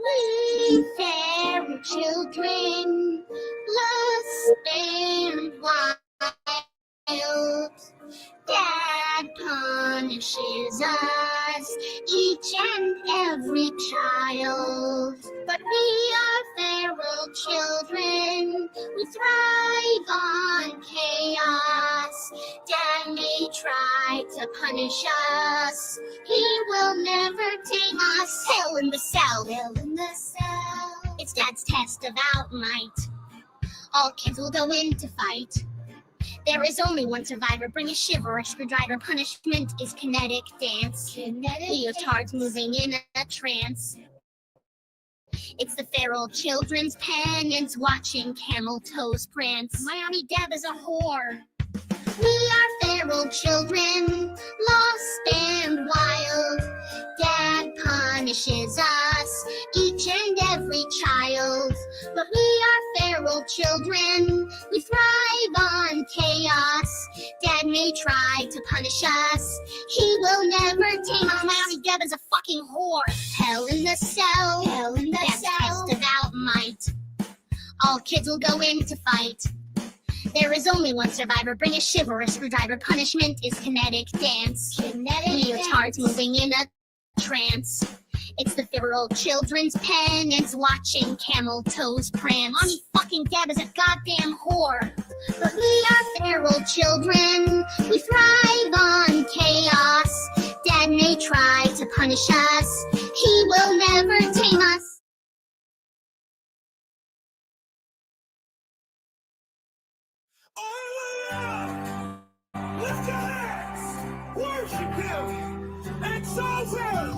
We fairy children, lost and wild. Dad punishes us, each and every child. But we are feral children, we thrive on chaos. Dad may try to punish us, he will never tame us. Hell in the cell, hell in the cell. It's Dad's test of might. All kids will go in to fight. There is only one survivor. Bring a shiver, a screwdriver. Punishment is kinetic dance. Leotards moving in a trance. It's the feral children's penance, watching camel toes prance. Miami Deb is a whore. We are feral children, lost and wild. Dad punishes us, each and every child. But we are feral children, we thrive on chaos. Dad may try to punish us, he will never tame us. Miami Deb is a fucking whore. Hell in the cell, hell in the cell. Test of might. All kids will go in to fight. There is only one survivor. Bring a shiver, a screwdriver. Punishment is kinetic dance. Leotards moving in a trance. It's the feral children's penance, watching camel toes prance. Mommy fucking Deb is a goddamn whore. But we are feral children, we thrive on chaos. Dad may try to punish us, he will never tame us. Lift your hands! Worship Him! Exalt Him!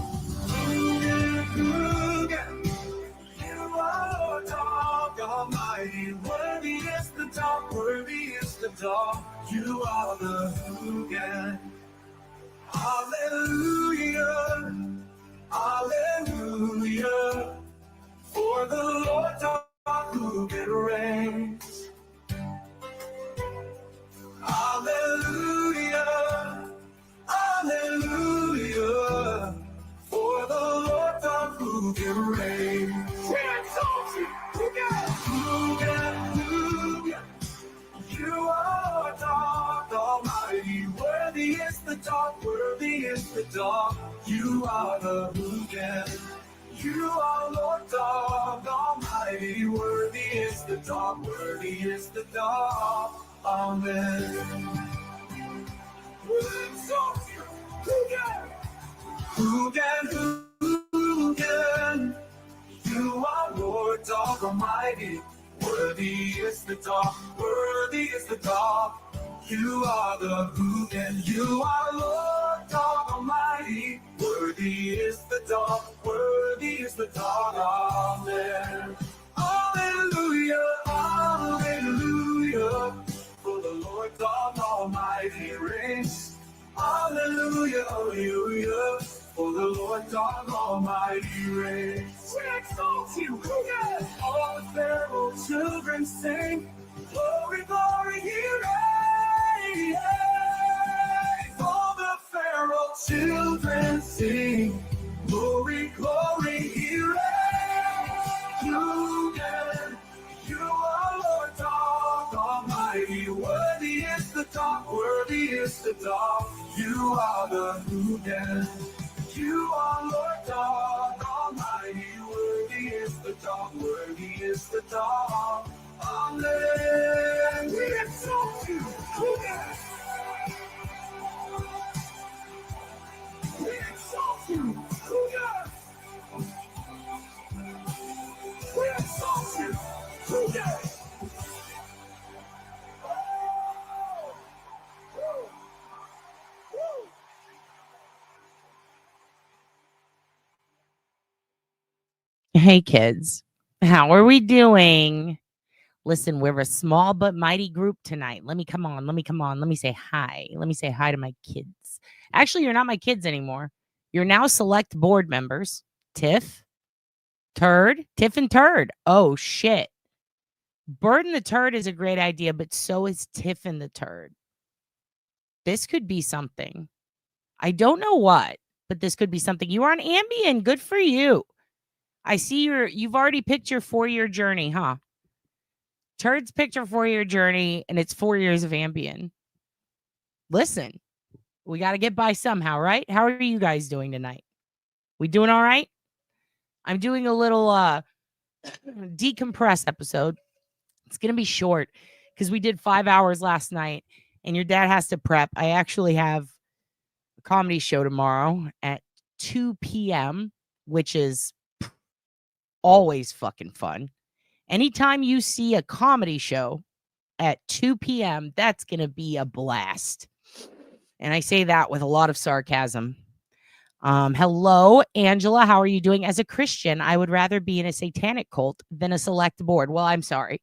You are God Almighty. Worthy is the dog, worthy is the dog. You are the Hoogan. Hallelujah! Hallelujah! For the Lord God Hoogan reigns. Hallelujah, hallelujah, for the Lord God who can reign. We exalt you, hallelujah. You are God Almighty. Worthy is the dog, worthy is the dog. You are the who can. You are Lord God Almighty. Worthy is the dog, worthy is the dog. Amen. We exalt you. Who can? You are Lord God Almighty. Worthy is the dog, worthy is the dog. You are the who can. You are Lord God Almighty. Worthy is the dog, worthy is the dog. Amen. Hallelujah, hallelujah. For the Lord God Almighty reigns. Hallelujah, hallelujah. For the Lord God Almighty reigns. We exalt you, yes. All the feral children sing. Glory, glory, He reigns. All the feral children sing. Glory, glory, He reigns. You are Lord God Almighty. Worthy is the dog, worthy is the dog. You are the who can. You are Lord God Almighty. Worthy is the dog, worthy is the dog. Amen. We exalt you. We exalt you. We exalt you. Hey kids, how are we doing? Listen, we're a small but mighty group tonight. Let me say hi. Let me say hi to my kids. Actually, you're not my kids anymore. You're now select board members. Tiff and Turd. Oh shit. Bird and the Turd is a great idea, but so is Tiff and the Turd. This could be something. I don't know what, but this could be something. You are on Ambien. Good for you. I see you've already picked your 4-year journey, huh? Turd's picked her 4-year journey, and it's 4 years of Ambien. Listen, we got to get by somehow, right? How are you guys doing tonight? We doing all right? I'm doing a little decompress episode. It's going to be short because we did 5 hours last night, and your dad has to prep. I actually have a comedy show tomorrow at 2 p.m., which is always fucking fun. Anytime you see a comedy show at 2 p.m., that's going to be a blast. And I say that with a lot of sarcasm. Hello, Angela. How are you doing? As a Christian, I would rather be in a satanic cult than a select board. Well, I'm sorry,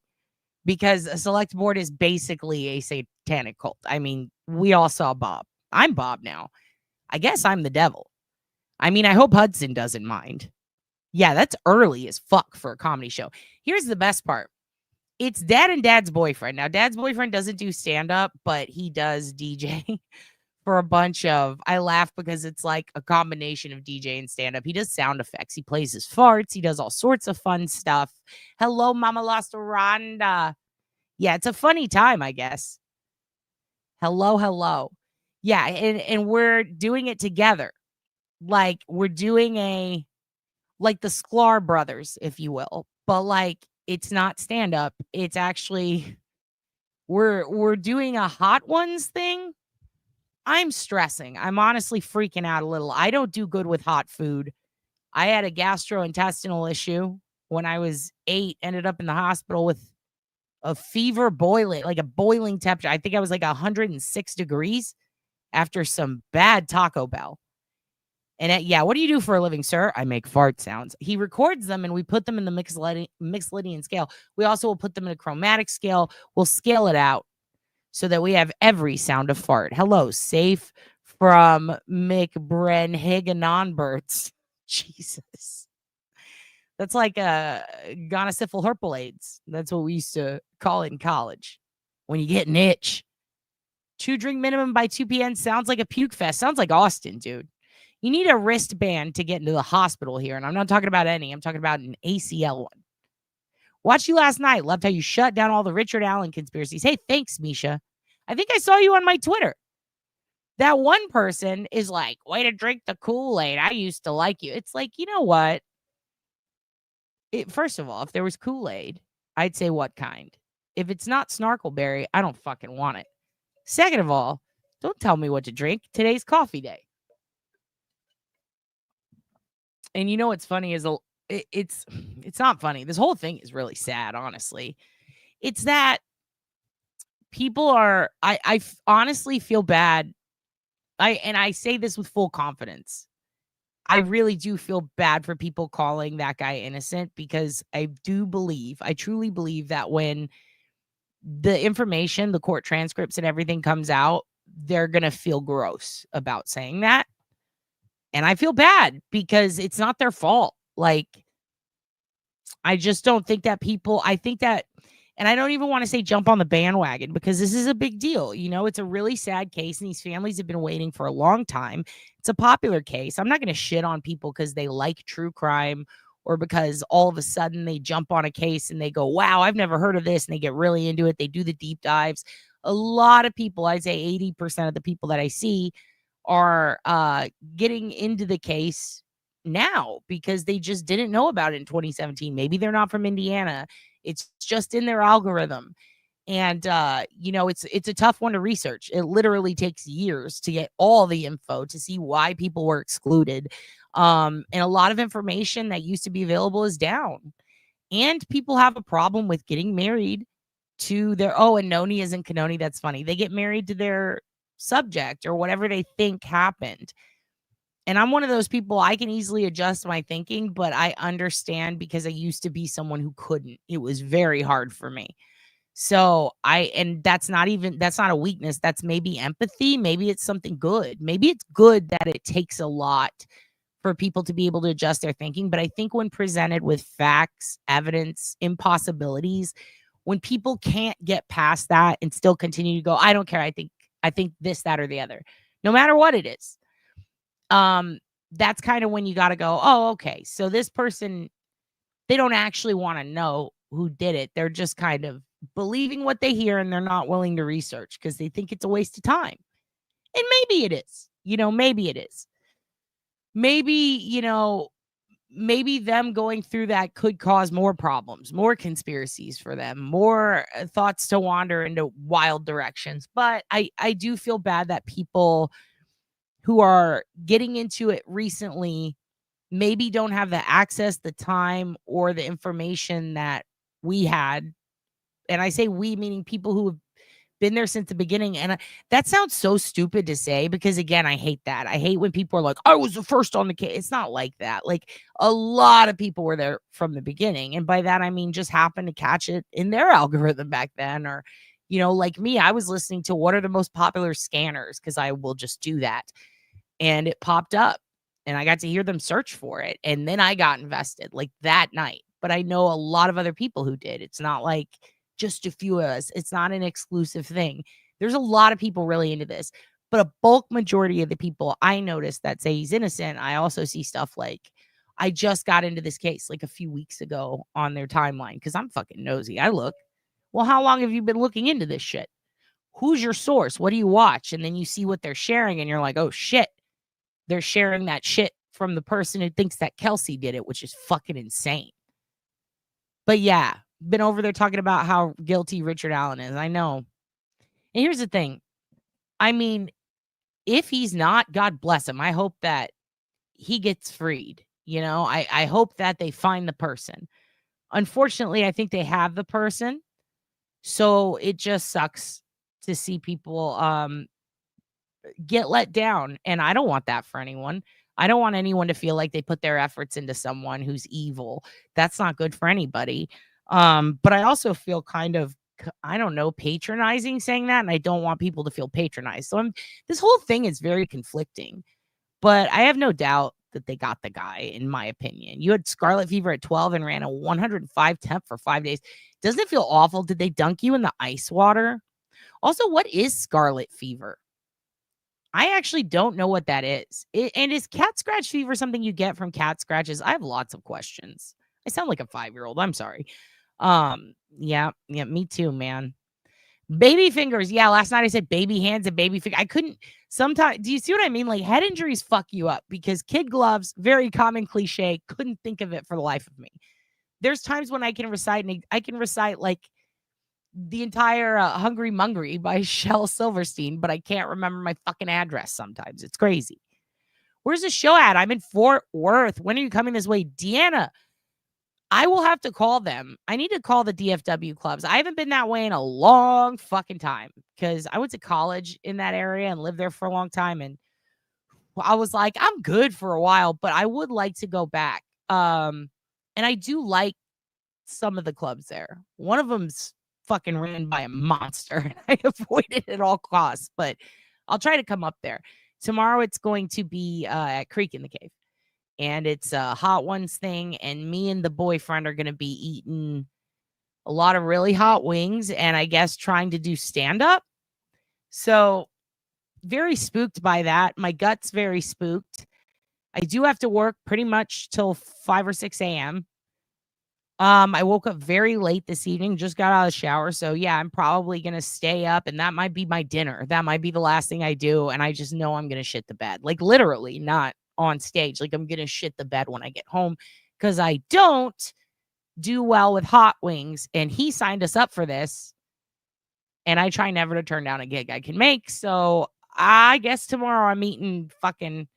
because a select board is basically a satanic cult. I mean, we all saw Bob. I'm Bob now. I guess I'm the devil. I mean, I hope Hudson doesn't mind. Yeah, that's early as fuck for a comedy show. Here's the best part. It's Dad and Dad's boyfriend. Now, Dad's boyfriend doesn't do stand-up, but he does DJ for a bunch of, I laugh because it's like a combination of DJ and stand-up. He does sound effects. He plays his farts. He does all sorts of fun stuff. Hello, Mama Lost Rhonda. Yeah, it's a funny time, I guess. Hello. Yeah, and we're doing it together. Like, we're doing like the Sklar brothers, if you will. But like, it's not stand-up. It's actually, we're doing a Hot Ones thing. I'm stressing. I'm honestly freaking out a little. I don't do good with hot food. I had a gastrointestinal issue when I was 8, ended up in the hospital with a fever boiling, like a boiling temperature. I think I was like 106 degrees after some bad Taco Bell. And yeah, what do you do for a living, sir? I make fart sounds. He records them and we put them in the Mixolydian scale. We also will put them in a chromatic scale. We'll scale it out so that we have every sound of fart. Hello, safe from McBrenhiganonberts. Jesus. That's like gonosyphil herpelades. That's what we used to call it in college. When you get an itch. 2 drink minimum by 2 p.m. sounds like a puke fest. Sounds like Austin, dude. You need a wristband to get into the hospital here. And I'm not talking about any. I'm talking about an ACL one. Watched you last night. Loved how you shut down all the Richard Allen conspiracies. Hey, thanks, Misha. I think I saw you on my Twitter. That one person is like, way to drink the Kool-Aid. I used to like you. It's like, you know what? First of all, if there was Kool-Aid, I'd say what kind. If it's not Snarkleberry, I don't fucking want it. Second of all, don't tell me what to drink. Today's coffee day. And you know what's funny is it's not funny. This whole thing is really sad, honestly. It's that people are I honestly feel bad. I say this with full confidence. I really do feel bad for people calling that guy innocent because I truly believe that when the information, the court transcripts and everything comes out, they're going to feel gross about saying that. And I feel bad because it's not their fault. Like, I just don't think that I think that, and I don't even want to say jump on the bandwagon because this is a big deal. You know, it's a really sad case and these families have been waiting for a long time. It's a popular case. I'm not going to shit on people because they like true crime or because all of a sudden they jump on a case and they go, wow, I've never heard of this. And they get really into it. They do the deep dives. A lot of people, I'd say 80% of the people that I see are getting into the case now because they just didn't know about it in 2017. Maybe they're not from Indiana. It's just in their algorithm. And, you know, it's a tough one to research. It literally takes years to get all the info to see why people were excluded. And a lot of information that used to be available is down. And people have a problem with getting married to their, and Noni isn't Kanoni. That's funny. They get married to their subject or whatever they think happened. And I'm one of those people, I can easily adjust my thinking, but I understand because I used to be someone who couldn't. It was very hard for me. So that's not a weakness. That's maybe empathy. Maybe it's something good. Maybe it's good that it takes a lot for people to be able to adjust their thinking. But I think when presented with facts, evidence, impossibilities, when people can't get past that and still continue to go, I don't care. I think this, that, or the other, no matter what it is. That's kind of when you got to go, oh, okay. So this person they don't actually want to know who did it. They're just kind of believing what they hear, and they're not willing to research because they think it's a waste of time. And maybe it is. Maybe it is. Maybe, maybe them going through that could cause more problems, more conspiracies for them, more thoughts to wander into wild directions. But I do feel bad that people who are getting into it recently maybe don't have the access, the time, or the information that we had. And I say we, meaning people who have been there since the beginning. And that sounds so stupid to say because, again, I hate that. I hate when people are like, I was the first on the case. It's not like that. Like, a lot of people were there from the beginning. And by that, I mean just happened to catch it in their algorithm back then. Or, like me, I was listening to what are the most popular scanners because I will just do that. And it popped up and I got to hear them search for it. And then I got invested like that night. But I know a lot of other people who did. It's not like just a few of us. It's not an exclusive thing. There's a lot of people really into this, but a bulk majority of the people I noticed that say he's innocent, I also see stuff like, I just got into this case like a few weeks ago on their timeline because I'm fucking nosy. I look, well, how long have you been looking into this shit? Who's your source? What do you watch? And then you see what they're sharing and you're like, oh shit, they're sharing that shit from the person who thinks that Kelsey did it, which is fucking insane. But yeah, been over there talking about how guilty Richard Allen is. I know. And here's the thing. I mean, if he's not, God bless him. I hope that he gets freed. I hope that they find the person. Unfortunately, I think they have the person. So it just sucks to see people get let down. And I don't want that for anyone. I don't want anyone to feel like they put their efforts into someone who's evil. That's not good for anybody. But I also feel kind of, I don't know, patronizing saying that. And I don't want people to feel patronized. So this whole thing is very conflicting. But I have no doubt that they got the guy, in my opinion. You had scarlet fever at 12 and ran a 105 temp for 5 days. Doesn't it feel awful? Did they dunk you in the ice water? Also, what is scarlet fever? I actually don't know what that is. And is cat scratch fever something you get from cat scratches? I have lots of questions. I sound like a 5-year-old. I'm sorry. Yeah, me too, man. Baby fingers. Yeah, last night I said baby hands and baby finger. I couldn't sometimes. Do you see what I mean? Like, head injuries fuck you up because kid gloves, very common cliche, couldn't think of it for the life of me. There's times when I can recite like the entire Hungry Mungry by Shel Silverstein, but I can't remember my fucking address sometimes. It's crazy. Where's the show at? I'm in Fort Worth. When are you coming this way? Deanna, I will have to call them. I need to call the DFW clubs. I haven't been that way in a long fucking time because I went to college in that area and lived there for a long time. And I was like, I'm good for a while, but I would like to go back. And I do like some of the clubs there. One of them's fucking ran by a monster and I avoid it at all costs, but I'll try to come up there. Tomorrow it's going to be at Creek in the Cave. And it's a Hot Ones thing. And me and the boyfriend are going to be eating a lot of really hot wings and I guess trying to do stand-up. So very spooked by that. My gut's very spooked. I do have to work pretty much till 5 or 6 a.m. I woke up very late this evening, just got out of the shower. So yeah, I'm probably going to stay up and that might be my dinner. That might be the last thing I do. And I just know I'm going to shit the bed, like literally not on stage. Like I'm going to shit the bed when I get home because I don't do well with hot wings. And he signed us up for this. And I try never to turn down a gig I can make. So I guess tomorrow I'm eating fucking.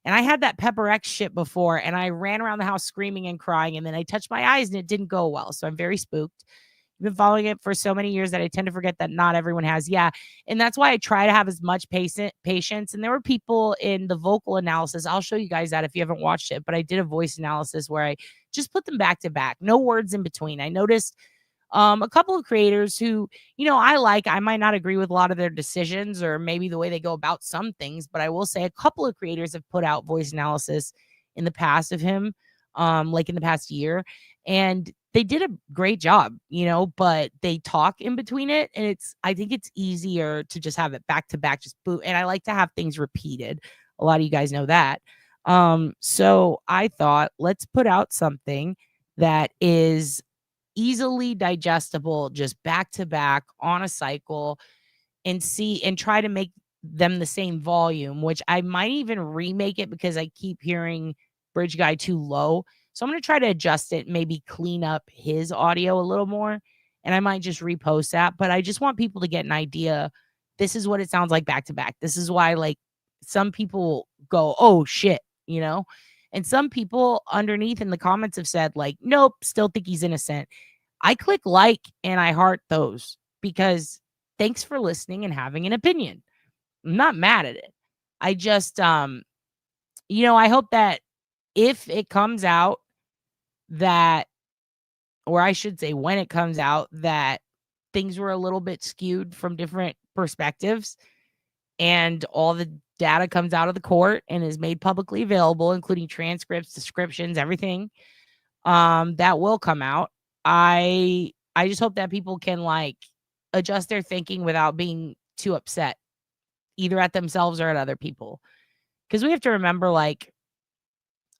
And I had that Pepper X shit before, and I ran around the house screaming and crying, and then I touched my eyes, and it didn't go well. So I'm very spooked. I've been following it for so many years that I tend to forget that not everyone has. Yeah, and that's why I try to have as much patience. And there were people in the vocal analysis. I'll show you guys that if you haven't watched it, but I did a voice analysis where I just put them back to back. No words in between. I noticed a couple of creators who, I might not agree with a lot of their decisions or maybe the way they go about some things, but I will say a couple of creators have put out voice analysis in the past of him, like in the past year, and they did a great job, but they talk in between it. And I think it's easier to just have it back to back, just boot. And I like to have things repeated. A lot of you guys know that. So I thought, let's put out something that is easily digestible, just back to back on a cycle, and try to make them the same volume, which I might even remake it because I keep hearing Bridge Guy too low. So I'm going to try to adjust it, maybe clean up his audio a little more, and I might just repost that. But I just want people to get an idea. This is what it sounds like back to back. This is why, like, some people go, oh shit, you know? And some people underneath in the comments have said, like, nope, still think he's innocent. I click like and I heart those because thanks for listening and having an opinion. I'm not mad at it. I just, I hope that if it comes out that, or I should say, when it comes out that things were a little bit skewed from different perspectives and all the data comes out of the court and is made publicly available, including transcripts, descriptions, everything, that will come out. I just hope that people can, like, adjust their thinking without being too upset, either at themselves or at other people. Because we have to remember, like,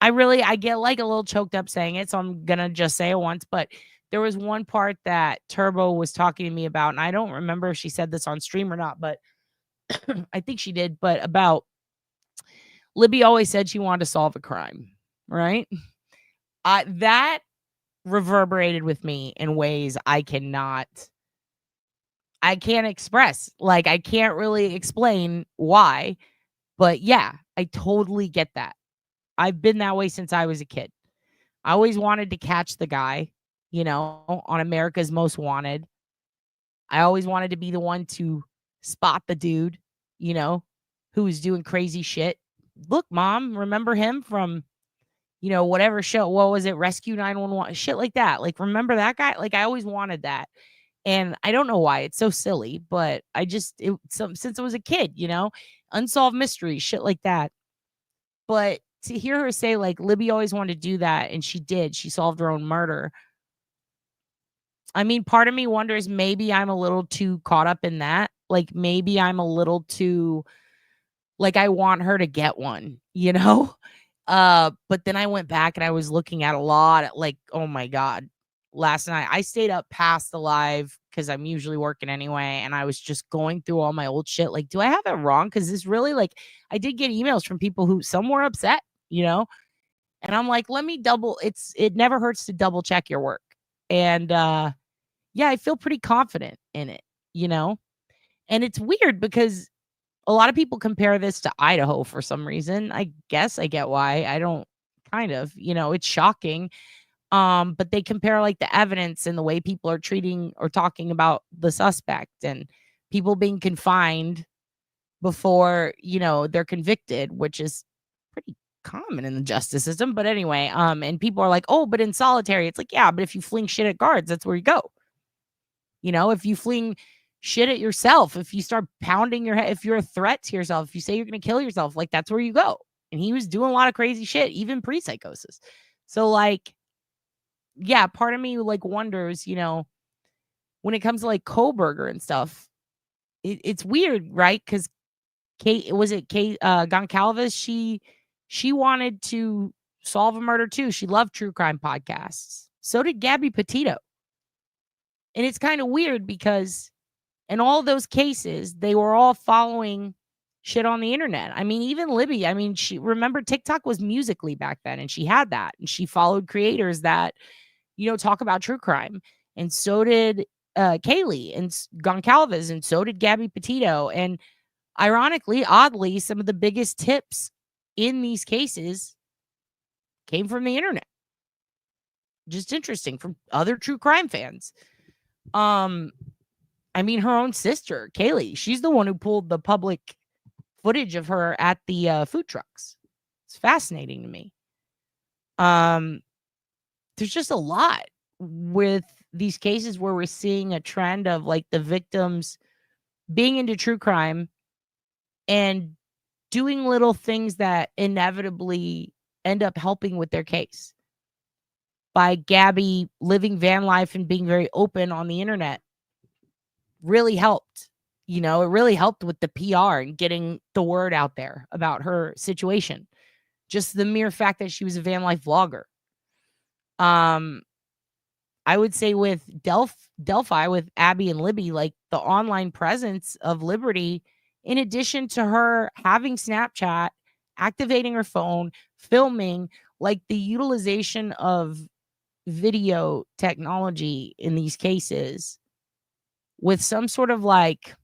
I get, like, a little choked up saying it, so I'm gonna just say it once, but there was one part that Turbo was talking to me about, and I don't remember if she said this on stream or not, but I think she did, but about Libby always said she wanted to solve a crime, right? That reverberated with me in ways I can't express. Like, I can't really explain why, but yeah, I totally get that. I've been that way since I was a kid. I always wanted to catch the guy, on America's Most Wanted. I always wanted to be the one to spot the dude, who was doing crazy shit. Look, mom, remember him from, whatever show? What was it? Rescue 911, shit like that. Like, remember that guy? Like, I always wanted that. And I don't know why it's so silly, but since I was a kid, unsolved mysteries, shit like that. But to hear her say, like, Libby always wanted to do that, and she did. She solved her own murder. I mean, part of me wonders maybe I'm a little too caught up in that. Like, maybe I'm a little too, like, I want her to get one, But then I went back and I was looking at a lot, like, oh my God. Last night I stayed up past the live because I'm usually working anyway, and I was just going through all my old shit. Like, do I have it wrong? Because this really, like, I did get emails from people who some were upset, and I'm like, let me it never hurts to double check your work. And yeah, I feel pretty confident in it, and it's weird because a lot of people compare this to Idaho for some reason. I guess I get why. I don't, kind of, it's shocking. But they compare, like, the evidence and the way people are treating or talking about the suspect and people being confined before, they're convicted, which is pretty common in the justice system. But anyway, and people are like, oh, but in solitary, it's like, yeah, but if you fling shit at guards, that's where you go. If you fling shit at yourself, if you start pounding your head, if you're a threat to yourself, if you say you're going to kill yourself, like, that's where you go. And he was doing a lot of crazy shit, even pre-psychosis. So, like, yeah, part of me, like, wonders, when it comes to, like, Koberger and stuff, it's weird, right? Because Kate Goncalves, she wanted to solve a murder too. She loved true crime podcasts. So did Gabby Petito. And it's kind of weird because in all those cases, they were all following shit on the internet. I mean, even Libby, I mean, remember TikTok was Musical.ly back then, and she had that, and she followed creators that, talk about true crime. And so did Kaylee and Goncalves, and so did Gabby Petito. And ironically, oddly, some of the biggest tips in these cases came from the internet. Just interesting, from other true crime fans. I mean, her own sister, Kaylee, she's the one who pulled the public footage of her at the food trucks. It's fascinating to me. There's just a lot with these cases where we're seeing a trend of, like, the victims being into true crime and doing little things that inevitably end up helping with their case. By Gabby living van life and being very open on the internet really helped. It really helped with the PR and getting the word out there about her situation. Just the mere fact that she was a van life vlogger. I would say with Delphi, with Abby and Libby, like the online presence of Liberty, in addition to her having Snapchat, activating her phone, filming, like the utilization of video technology in these cases with some sort of like,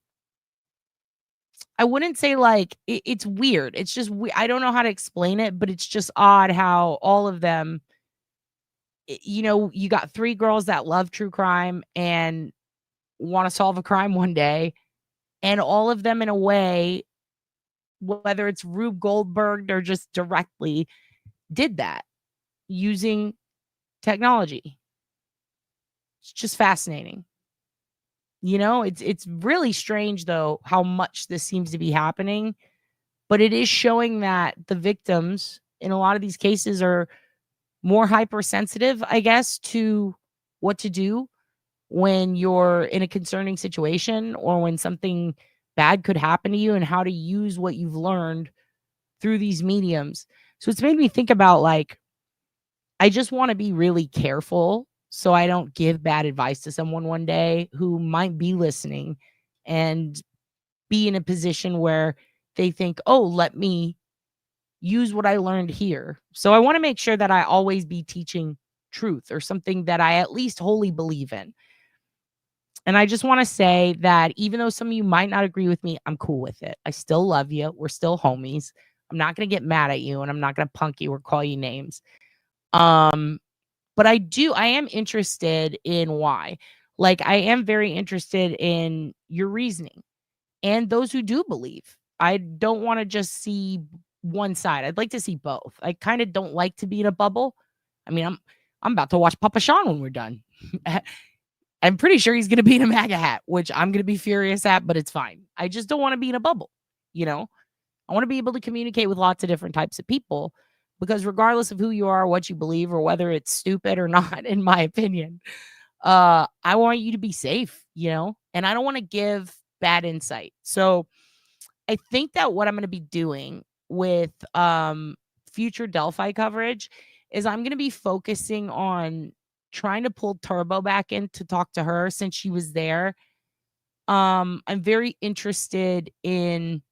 I wouldn't say like it's weird. It's just I don't know how to explain it, but it's just odd how all of them, you got three girls that love true crime and want to solve a crime one day, and all of them in a way, whether it's Rube Goldberg or just directly, did that using technology. It's just fascinating. It's really strange though how much this seems to be happening, but it is showing that the victims in a lot of these cases are more hypersensitive, I guess, to what to do when you're in a concerning situation or when something bad could happen to you, and how to use what you've learned through these mediums. So it's made me think about like, I just want to be really careful so I don't give bad advice to someone one day who might be listening and be in a position where they think, oh, let me use what I learned here. So I want to make sure that I always be teaching truth or something that I at least wholly believe in. And I just want to say that even though some of you might not agree with me, I'm cool with it. I still love you. We're still homies. I'm not going to get mad at you, and I'm not going to punk you or call you names. But I am interested in why. Like, I am very interested in your reasoning and those who do believe. I don't want to just see one side. I'd like to see both. I kind of don't like to be in a bubble. I mean, I'm about to watch Papa Sean when we're done. I'm pretty sure he's going to be in a MAGA hat, which I'm going to be furious at, but it's fine. I just don't want to be in a bubble. I want to be able to communicate with lots of different types of people, because regardless of who you are, what you believe, or whether it's stupid or not, in my opinion, I want you to be safe, and I don't want to give bad insight. So I think that what I'm going to be doing with future Delphi coverage is I'm going to be focusing on trying to pull Turbo back in to talk to her since she was there. I'm very interested in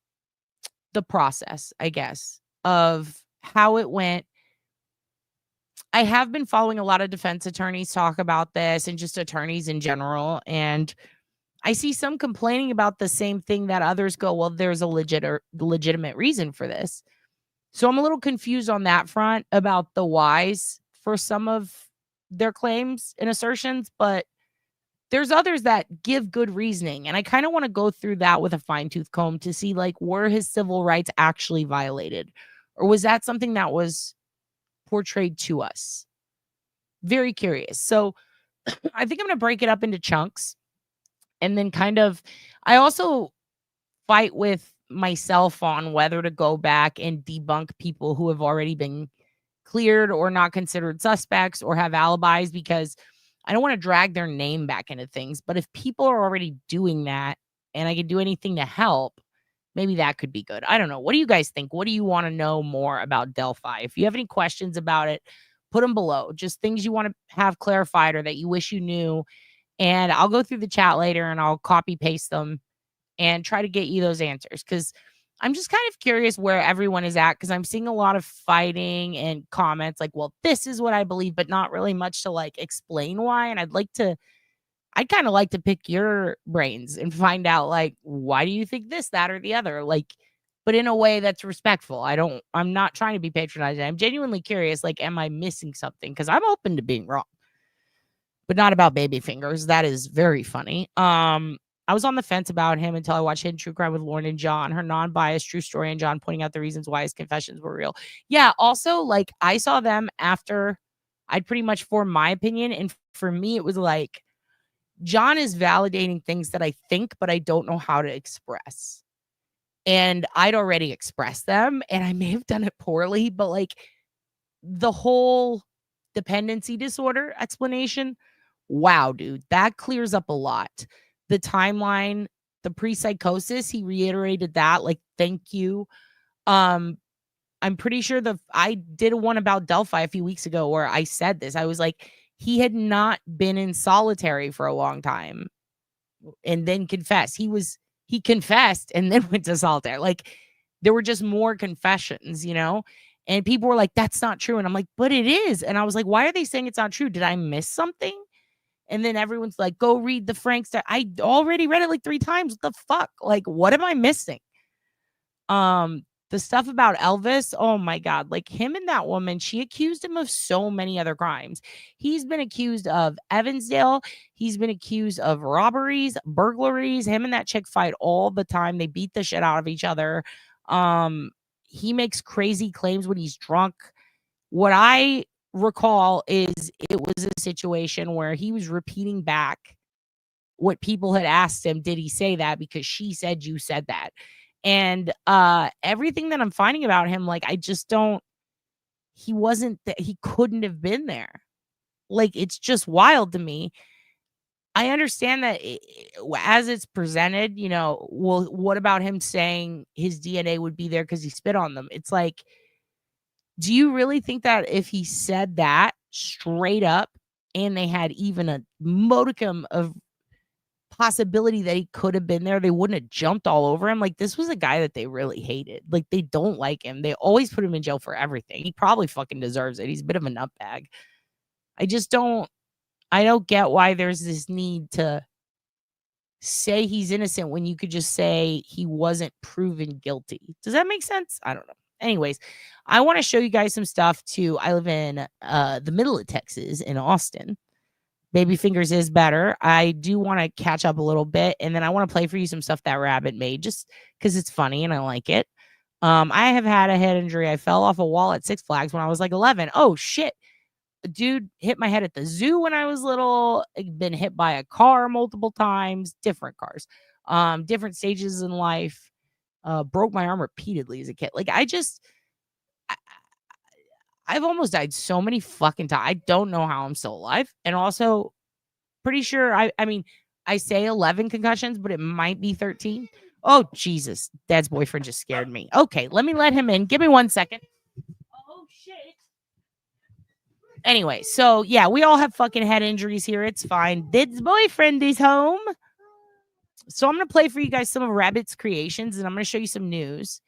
the process, I guess, of how it went. I have been following a lot of defense attorneys talk about this and just attorneys in general, and I see some complaining about the same thing that others go, well, there's a legitimate reason for this. So I'm a little confused on that front about the whys for some of their claims and assertions, but there's others that give good reasoning. And I kind of want to go through that with a fine tooth comb to see, like, were his civil rights actually violated? Or was that something that was portrayed to us? Very curious. So I think I'm going to break it up into chunks, and then I also fight with myself on whether to go back and debunk people who have already been cleared or not considered suspects or have alibis, because I don't want to drag their name back into things. But if people are already doing that and I can do anything to help, maybe that could be good. I don't know. What do you guys think? What do you want to know more about Delphi? If you have any questions about it, put them below. Just things you want to have clarified or that you wish you knew. And I'll go through the chat later and I'll copy paste them and try to get you those answers, because I'm just kind of curious where everyone is at, because I'm seeing a lot of fighting and comments like, well, this is what I believe, but not really much to like explain why. And I'd kind of like to pick your brains and find out, like, why do you think this, that, or the other? Like, but in a way that's respectful. I'm not trying to be patronizing. I'm genuinely curious, like, am I missing something? Because I'm open to being wrong, but not about baby fingers. That is very funny. I was on the fence about him until I watched Hidden True Crime with Lauren and John, her non-biased true story, and John pointing out the reasons why his confessions were real. Yeah, also, like, I saw them after I'd pretty much formed my opinion, and for me, it was like, John is validating things that I think, but I don't know how to express. And I'd already expressed them, and I may have done it poorly, but like the whole dependency disorder explanation, wow, dude, that clears up a lot. The timeline, the pre-psychosis, he reiterated that, like, thank you. I'm I'm pretty sure I did one about Delphi a few weeks ago where I said this. I was like, he had not been in solitary for a long time and then confessed. He confessed and then went to solitaire. Like, there were just more confessions, you know? And people were like, that's not true. And I'm like, but it is. And I was like, why are they saying it's not true? Did I miss something? And then everyone's like, go read the Frank stuff. I already read it like 3 times. What the fuck? Like, what am I missing? The stuff about Elvis, oh my God, like him and that woman, she accused him of so many other crimes. He's been accused of Evansdale. He's been accused of robberies, burglaries. Him and that chick fight all the time. They beat the shit out of each other. He makes crazy claims when he's drunk. What I recall is it was a situation where he was repeating back what people had asked him. Did he say that? Because she said you said that. And everything that I'm finding about him, like, I just don't, he wasn't, he couldn't have been there. Like, it's just wild to me. I understand that as it's presented, you know, well, what about him saying his DNA would be there because he spit on them? It's like, do you really think that if he said that straight up and they had even a modicum of possibility that he could have been there, they wouldn't have jumped all over him? Like, this was a guy that they really hated. Like, they don't like him. They always put him in jail for everything. He probably fucking deserves it. He's a bit of a nutbag. I don't get why there's this need to say he's innocent when you could just say he wasn't proven guilty. Does that make sense? I don't know. Anyways, I want to show you guys some stuff too. I live in the middle of Texas in Austin. Baby Fingers is better. I do want to catch up a little bit, and then I want to play for you some stuff that Rabbit made just because it's funny and I like it. I have had a head injury. I fell off a wall at Six Flags when I was like 11. Oh, shit. A dude hit my head at the zoo when I was little. Been hit by a car multiple times, different cars, different stages in life. Broke my arm repeatedly as a kid. Like, I've almost died so many fucking times. I don't know how I'm still alive. And also, pretty sure, I mean, I say 11 concussions, but it might be 13. Oh, Jesus. Dad's boyfriend just scared me. Okay, let me let him in. Give me 1 second. Oh, shit. Anyway, so, yeah, we all have fucking head injuries here. It's fine. Dad's boyfriend is home. So I'm going to play for you guys some of Rabbit's creations, and I'm going to show you some news.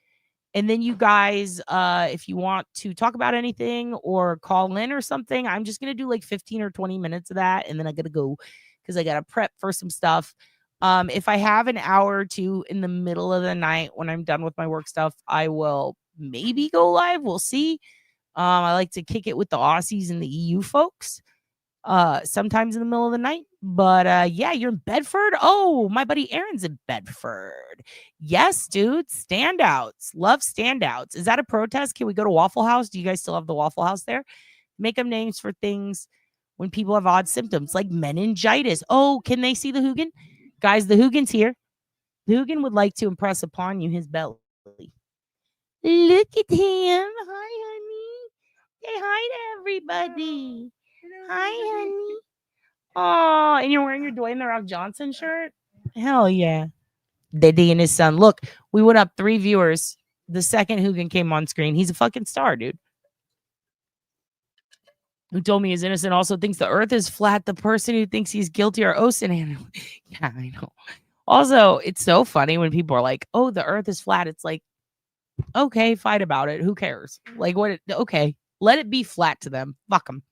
And then you guys, if you want to talk about anything or call in or something, I'm just going to do like 15 or 20 minutes of that. And then I got to go because I got to prep for some stuff. If I have an hour or two in the middle of the night when I'm done with my work stuff, I will maybe go live. We'll see. I like to kick it with the Aussies and the EU folks sometimes in the middle of the night. But yeah, you're in Bedford. Oh, my buddy Aaron's in Bedford. Yes, dude. Standouts. Love standouts. Is that a protest? Can we go to Waffle House? Do you guys still have the Waffle House there? Make them names for things when people have odd symptoms like meningitis. Oh, can they see the Hugin? Guys, the Hugin's here. The Hugin would like to impress upon you his belly. Look at him. Hi, honey. Say hi to everybody. Hi, honey. Oh, and you're wearing your Dwayne The Rock Johnson shirt? Hell yeah. Diddy and his son. Look, we went up 3 viewers the second Hugin came on screen. He's a fucking star, dude. Who told me he's innocent also thinks the earth is flat. The person who thinks he's guilty are Ocean. Yeah, I know. Also, it's so funny when people are like, oh, the earth is flat. It's like, okay, fight about it. Who cares? Like, okay, let it be flat to them. Fuck them.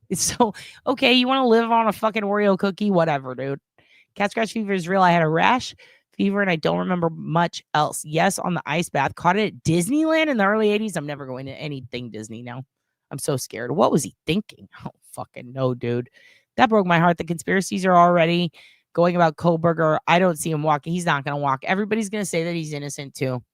It's so, okay, you want to live on a fucking Oreo cookie? Whatever, dude. Cat scratch fever is real. I had a rash fever and I don't remember much else. Yes, on the ice bath. Caught it at Disneyland in the early 80s. I'm never going to anything Disney now. I'm so scared. What was he thinking? Oh, fucking no, dude. That broke my heart. The conspiracies are already going about Koberger. I don't see him walking. He's not going to walk. Everybody's going to say that he's innocent too.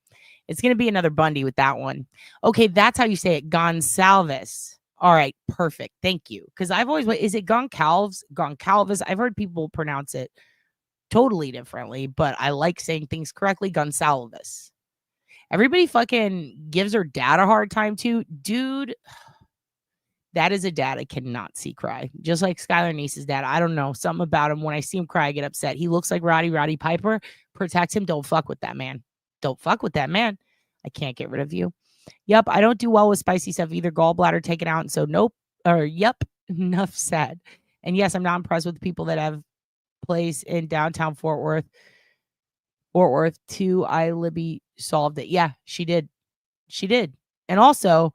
It's going to be another Bundy with that one. Okay, that's how you say it. Gonsalves. All right, perfect. Thank you. Because I've always, is it Goncalves? Goncalves? I've heard people pronounce it totally differently, but I like saying things correctly. Gonsalves. Everybody fucking gives her dad a hard time too. Dude, that is a dad I cannot see cry. Just like Skylar Niece's dad. I don't know. Something about him. When I see him cry, I get upset. He looks like Roddy Piper. Protect him. Don't fuck with that man. Don't fuck with that man. I can't get rid of you. Yep, I don't do well with spicy stuff either. Gallbladder taken out, and so nope. Or yep, enough said. And yes, I'm not impressed with the people that have place in downtown Fort Worth. Fort Worth too. Libby solved it. Yeah, she did. She did. And also,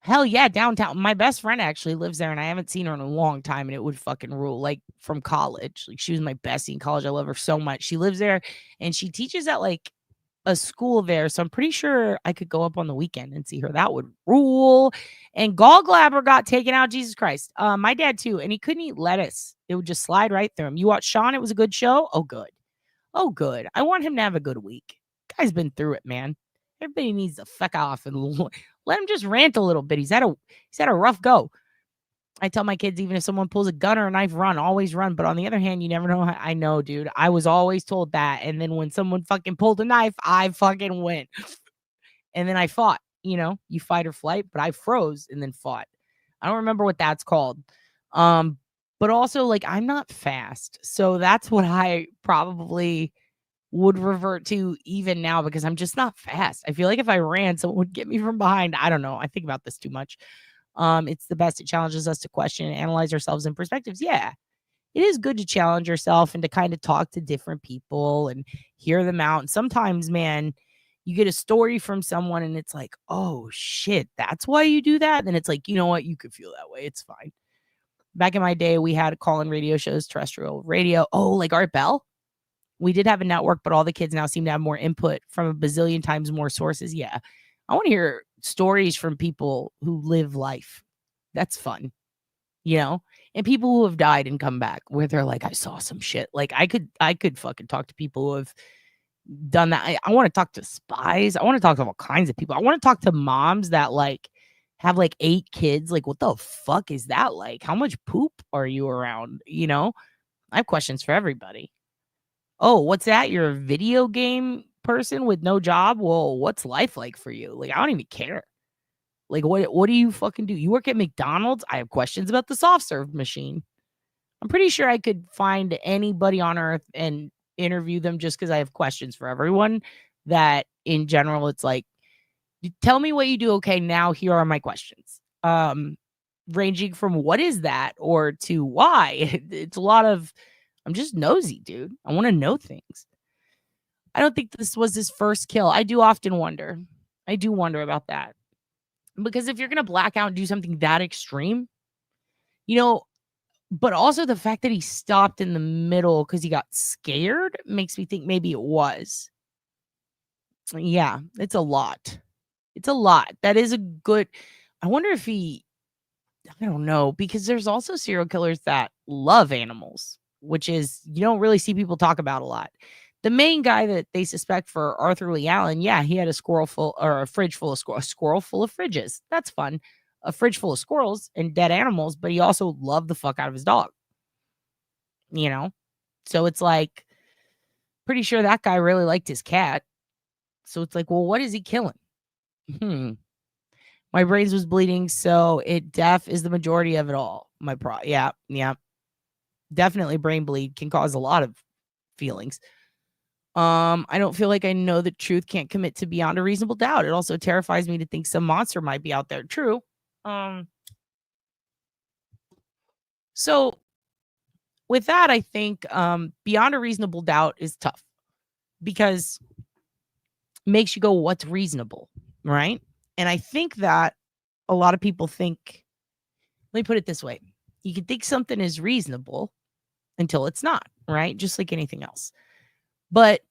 hell yeah, downtown. My best friend actually lives there, and I haven't seen her in a long time, and it would fucking rule. Like from college. Like she was my bestie in college. I love her so much. She lives there, and she teaches at like a school there. So I'm pretty sure I could go up on the weekend and see her. That would rule. And gallbladder got taken out. Jesus Christ. My dad too, and he couldn't eat lettuce. It would just slide right through him. You watch Sean? It was a good show. Oh, good. Oh, good. I want him to have a good week. Guy's been through it, man. Everybody needs to fuck off and let him just rant a little bit. He's had a rough go. I tell my kids, even if someone pulls a gun or a knife, run, always run. But on the other hand, you never know. I know, dude. I was always told that. And then when someone fucking pulled a knife, I fucking went. And then I fought. You know, you fight or flight, but I froze and then fought. I don't remember what that's called. But also, like, I'm not fast. So that's what I probably would revert to even now because I'm just not fast. I feel like if I ran, someone would get me from behind. I don't know. I think about this too much. It's the best. It challenges us to question and analyze ourselves in perspectives. Yeah, it is good to challenge yourself and to kind of talk to different people and hear them out. And sometimes, man, you get a story from someone and it's like, oh shit, that's why you do that. Then it's like, you know what? You could feel that way. It's fine. Back in my day, we had call-in radio shows, terrestrial radio. Oh, like Art Bell. We did have a network, but all the kids now seem to have more input from a bazillion times more sources. Yeah. I want to hear stories from people who live life. That's fun, you know, and people who have died and come back where they're like, I saw some shit. Like I could fucking talk to people who have done that. I want to talk to spies. I want to talk to all kinds of people. I want to talk to moms that like have like 8 kids. Like, what the fuck is that like? How much poop are you around? You know, I have questions for everybody. Oh, what's that? You're a video game person with no job? Well, what's life like for you? Like, I don't even care. Like, what do you fucking do? You work at McDonald's? I have questions about the soft serve machine. I'm pretty sure I could find anybody on earth and interview them just because I have questions for everyone. That in general, it's like, tell me what you do. Okay, now here are my questions. Ranging from what is that or to why. It's a lot of, I'm just nosy, dude. I want to know things. I don't think this was his first kill. I do often wonder. I do wonder about that. Because if you're going to black out and do something that extreme, you know, but also the fact that he stopped in the middle because he got scared makes me think maybe it was. Yeah, it's a lot. It's a lot. That is a good, I wonder if he, I don't know, because there's also serial killers that love animals, which is, you don't really see people talk about a lot. The main guy that they suspect for Arthur Lee Allen, yeah, he had a squirrel full or a fridge full of a squirrel full of fridges. That's fun. A fridge full of squirrels and dead animals, but he also loved the fuck out of his dog. You know? So it's like, pretty sure that guy really liked his cat. So it's like, well, what is he killing? My brains was bleeding, so deaf is the majority of it all. Yeah. Definitely brain bleed can cause a lot of feelings. I don't feel like I know the truth, can't commit to beyond a reasonable doubt. It also terrifies me to think some monster might be out there. True. So with that, I think beyond a reasonable doubt is tough because it makes you go, what's reasonable, right? And I think that a lot of people think, let me put it this way. You can think something is reasonable until it's not, right? Just like anything else. But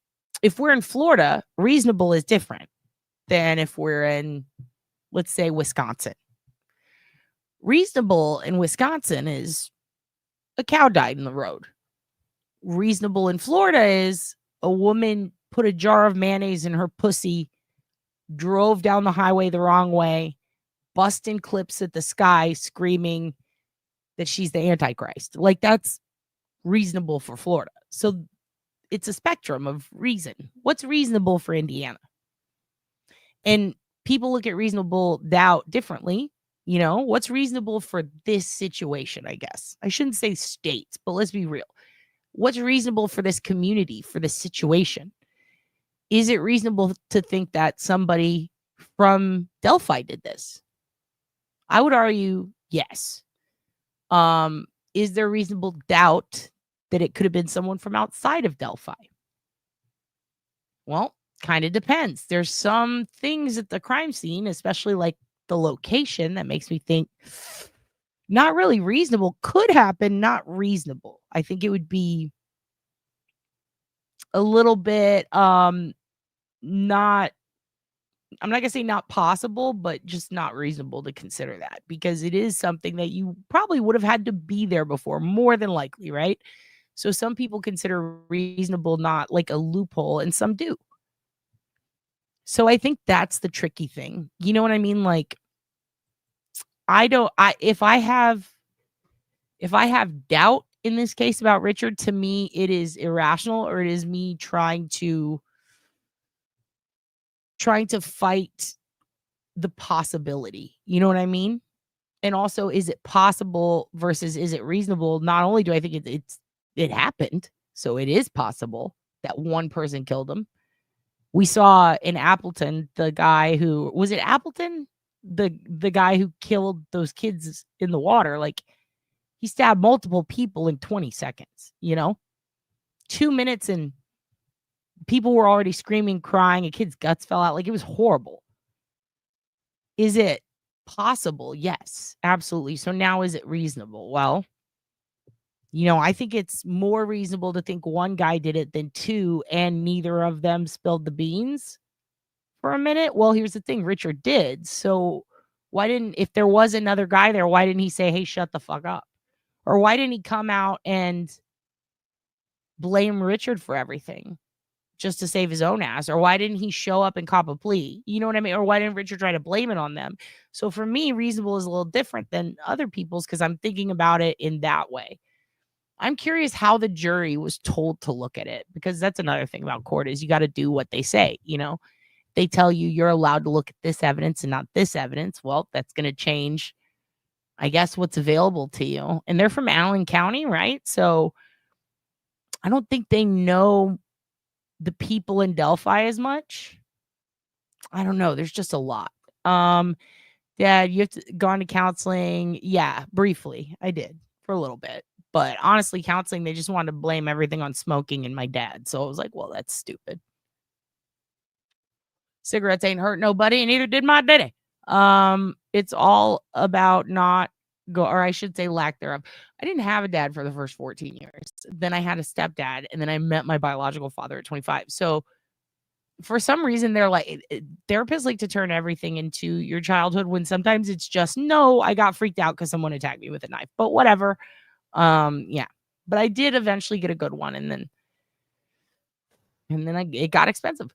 if we're in Florida, reasonable is different than if we're in, let's say, Wisconsin. Reasonable in Wisconsin is a cow died in the road. Reasonable in Florida is a woman put a jar of mayonnaise in her pussy, drove down the highway the wrong way, busting clips at the sky, screaming that she's the Antichrist. Like, that's reasonable for Florida. So it's a spectrum of reason. What's reasonable for Indiana? And people look at reasonable doubt differently. You know, what's reasonable for this situation, I guess. I shouldn't say states, but let's be real. What's reasonable for this community, for this situation? Is it reasonable to think that somebody from Delphi did this? I would argue yes. Is there reasonable doubt that it could have been someone from outside of Delphi? Well, kind of depends. There's some things at the crime scene, especially like the location, that makes me think not really reasonable. Could happen, not reasonable. I think it would be a little bit not, I'm not gonna say not possible, but just not reasonable to consider that, because it is something that you probably would have had to be there before, more than likely, right? So some people consider reasonable not like a loophole, and some do. So I think that's the tricky thing. You know what I mean? Like, if I have doubt in this case about Richard, to me it is irrational, or it is me trying to fight the possibility. You know what I mean? And also, is it possible versus is it reasonable? Not only do I think it happened, so it is possible that one person killed him. We saw in Appleton, the guy who was it Appleton? The guy who killed those kids in the water, like, he stabbed multiple people in 20 seconds, 2 minutes, and people were already screaming, crying, a kid's guts fell out. Like, it was horrible. Is it possible? Yes, absolutely. So now, is it reasonable? Well, I think it's more reasonable to think one guy did it than two, and neither of them spilled the beans for a minute. Well, here's the thing, Richard did. So if there was another guy there, why didn't he say, hey, shut the fuck up? Or why didn't he come out and blame Richard for everything just to save his own ass? Or why didn't he show up and cop a plea? You know what I mean? Or why didn't Richard try to blame it on them? So for me, reasonable is a little different than other people's, because I'm thinking about it in that way. I'm curious how the jury was told to look at it, because that's another thing about court is you got to do what they say. They tell you you're allowed to look at this evidence and not this evidence. Well, that's going to change, I guess, what's available to you. And they're from Allen County, right? So I don't think they know the people in Delphi as much. I don't know. There's just a lot. Dad, you have to go on to counseling. Yeah, briefly. I did for a little bit. But honestly, counseling, they just wanted to blame everything on smoking and my dad. So I was like, well, that's stupid. Cigarettes ain't hurt nobody, and neither did my daddy. It's all about or I should say lack thereof. I didn't have a dad for the first 14 years. Then I had a stepdad, and then I met my biological father at 25. So for some reason, they're like, therapists like to turn everything into your childhood, when sometimes it's just, no, I got freaked out because someone attacked me with a knife, but whatever. Yeah, but I did eventually get a good one, and then it got expensive.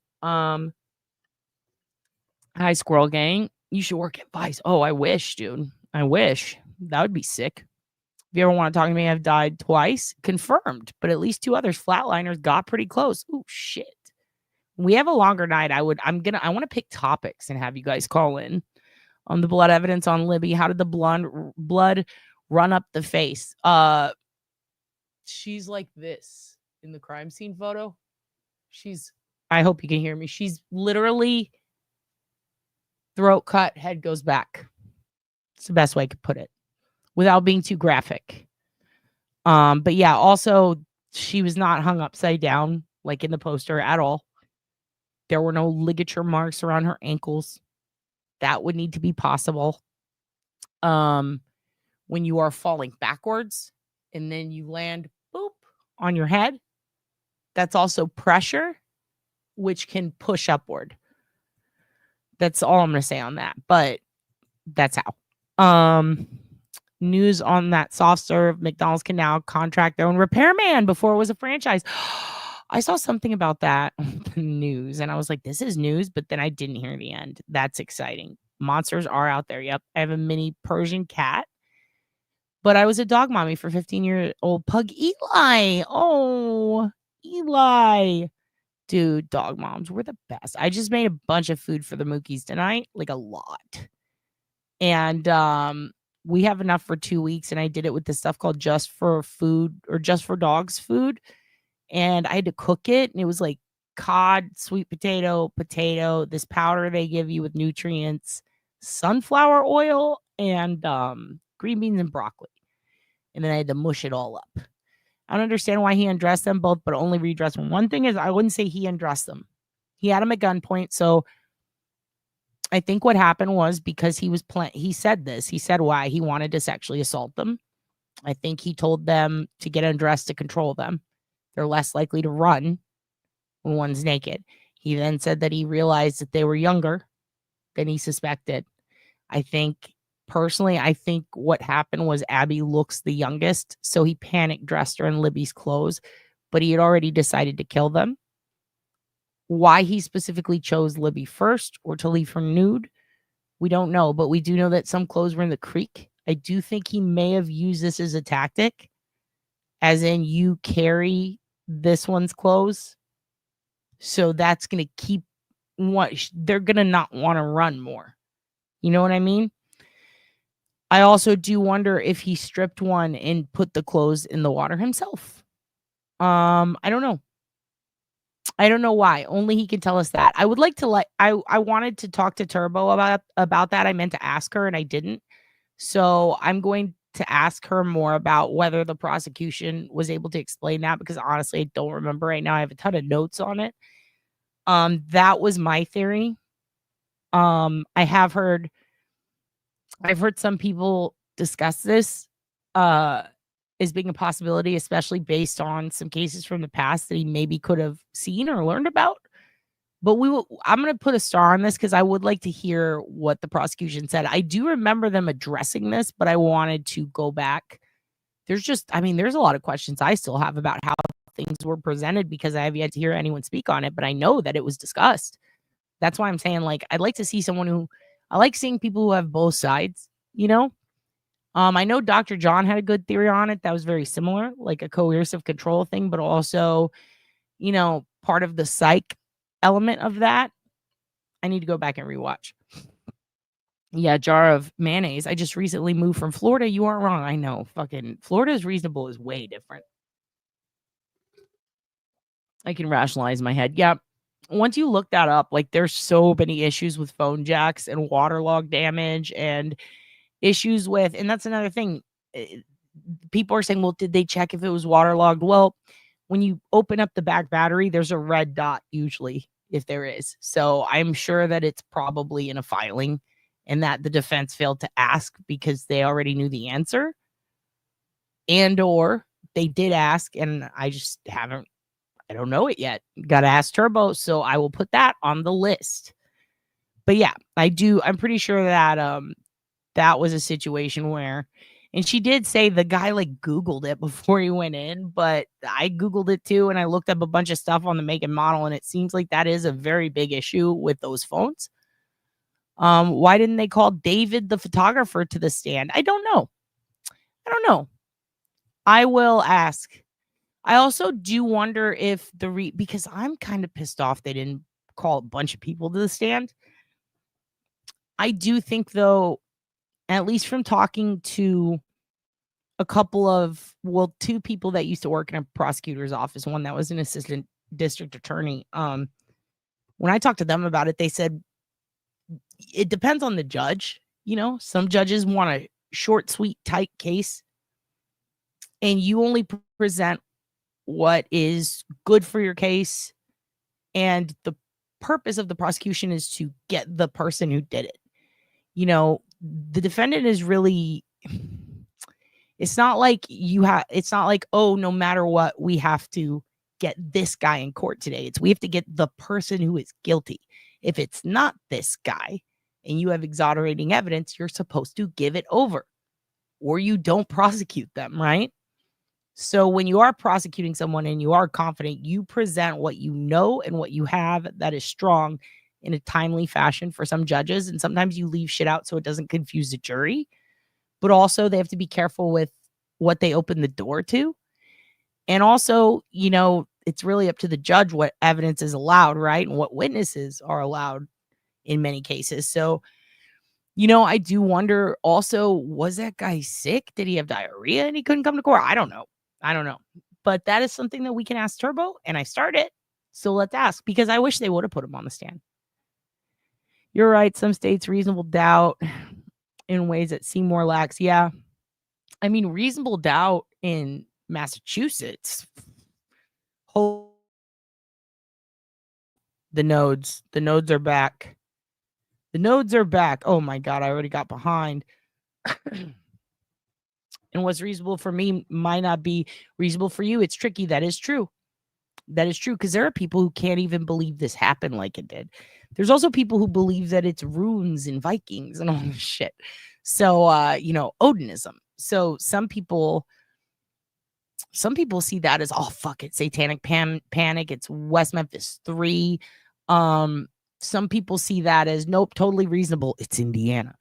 Hi, Squirrel Gang. You should work at Vice. Oh, I wish, dude. I wish. That would be sick. If you ever want to talk to me, I've died twice. Confirmed. But at least 2 others. Flatliners got pretty close. Oh, shit. We have a longer night. I want to pick topics and have you guys call in on the blood evidence on Libby. How did the blood run up the face? She's like this in the crime scene photo. I hope you can hear me. She's literally throat cut, head goes back. It's the best way I could put it without being too graphic. But yeah, also she was not hung upside down like in the poster at all. There were no ligature marks around her ankles. That would need to be possible. When you are falling backwards and then you land boop on your head, that's also pressure, which can push upward. That's all I'm going to say on that, but that's how. News on that soft serve, McDonald's can now contract their own repairman before it was a franchise. I saw something about that on the news, and I was like, this is news, but then I didn't hear the end. That's exciting. Monsters are out there. Yep. I have a mini Persian cat, but I was a dog mommy for 15-year-old pug Eli. Oh, Eli. Dude, dog moms were the best. I just made a bunch of food for the Mookies tonight, like a lot. And we have enough for 2 weeks, and I did it with this stuff called Just for Food, or Just for Dogs food. And I had to cook it, and it was like cod, sweet potato, this powder they give you with nutrients, sunflower oil, and green beans and broccoli. And then I had to mush it all up. I don't understand why he undressed them both, but only redressed them. One thing is, I wouldn't say he undressed them. He had them at gunpoint. So I think what happened was because he said this. He said why he wanted to sexually assault them. I think he told them to get undressed to control them. They're less likely to run when one's naked. He then said that he realized that they were younger than he suspected. I think what happened was Abby looks the youngest, so he panic dressed her in Libby's clothes, but he had already decided to kill them. Why he specifically chose Libby first or to leave her nude, we don't know, but we do know that some clothes were in the creek. I do think he may have used this as a tactic, as in you carry this one's clothes. So that's going to keep they're going to not want to run more. You know what I mean? I also do wonder if he stripped one and put the clothes in the water himself. I don't know. I don't know why. Only he can tell us that. I would like to I wanted to talk to Turbo about that. I meant to ask her and I didn't. So I'm going to ask her more about whether the prosecution was able to explain that, because honestly, I don't remember right now. I have a ton of notes on it. That was my theory. I've heard some people discuss this as being a possibility, especially based on some cases from the past that he maybe could have seen or learned about. But I'm going to put a star on this because I would like to hear what the prosecution said. I do remember them addressing this, but I wanted to go back. There's a lot of questions I still have about how things were presented because I have yet to hear anyone speak on it, but I know that it was discussed. That's why I'm saying, like, I'd like to see I like seeing people who have both sides, you know? I know Dr. John had a good theory on it that was very similar, like a coercive control thing, but also, part of the psych element of that. I need to go back and rewatch. Yeah, jar of mayonnaise. I just recently moved from Florida. You aren't wrong. I know. Fucking Florida's reasonable is way different. I can rationalize my head. Yeah. Once you look that up, like there's so many issues with phone jacks and waterlog damage and issues with, and that's another thing. People are saying, well, did they check if it was waterlogged? Well, when you open up the back battery, there's a red dot usually, if there is. So I'm sure that it's probably in a filing and that the defense failed to ask because they already knew the answer. And or they did ask and I just I don't know it yet. Got to ask Turbo. So I will put that on the list. But yeah, I'm pretty sure that that was a situation where, and she did say the guy like Googled it before he went in, but I Googled it too. And I looked up a bunch of stuff on the make and model. And it seems like that is a very big issue with those phones. Why didn't they call David, the photographer, to the stand? I don't know. I will ask. I also do wonder if because I'm kind of pissed off they didn't call a bunch of people to the stand. I do think, though, at least from talking to a couple of, two people that used to work in a prosecutor's office, one that was an assistant district attorney. When I talked to them about it, they said it depends on the judge. Some judges want a short, sweet, tight case, and you only present what is good for your case. And the purpose of the prosecution is to get the person who did it. The defendant is really, it's not like oh, no matter what, we have to get this guy in court today. We have to get the person who is guilty. If it's not this guy and you have exonerating evidence, you're supposed to give it over or you don't prosecute them, right? So when you are prosecuting someone and you are confident, you present what you know and what you have that is strong in a timely fashion for some judges. And sometimes you leave shit out so it doesn't confuse the jury. But also they have to be careful with what they open the door to. And also, it's really up to the judge what evidence is allowed, right? And what witnesses are allowed in many cases. So, I do wonder also, was that guy sick? Did he have diarrhea and he couldn't come to court? I don't know. But that is something that we can ask Turbo, and I started. So let's ask, because I wish they would have put him on the stand. You're right. Some states reasonable doubt in ways that seem more lax. Yeah. I mean, reasonable doubt in Massachusetts. The nodes are back. The nodes are back. Oh my God, I already got behind. And what's reasonable for me might not be reasonable for you. It's tricky. That is true. That is true, because there are people who can't even believe this happened like it did. There's also people who believe that it's runes and Vikings and all this shit. So, Odinism. So some people see that as, oh, fuck it, satanic panic. It's West Memphis 3. Some people see that as, nope, totally reasonable. It's Indiana,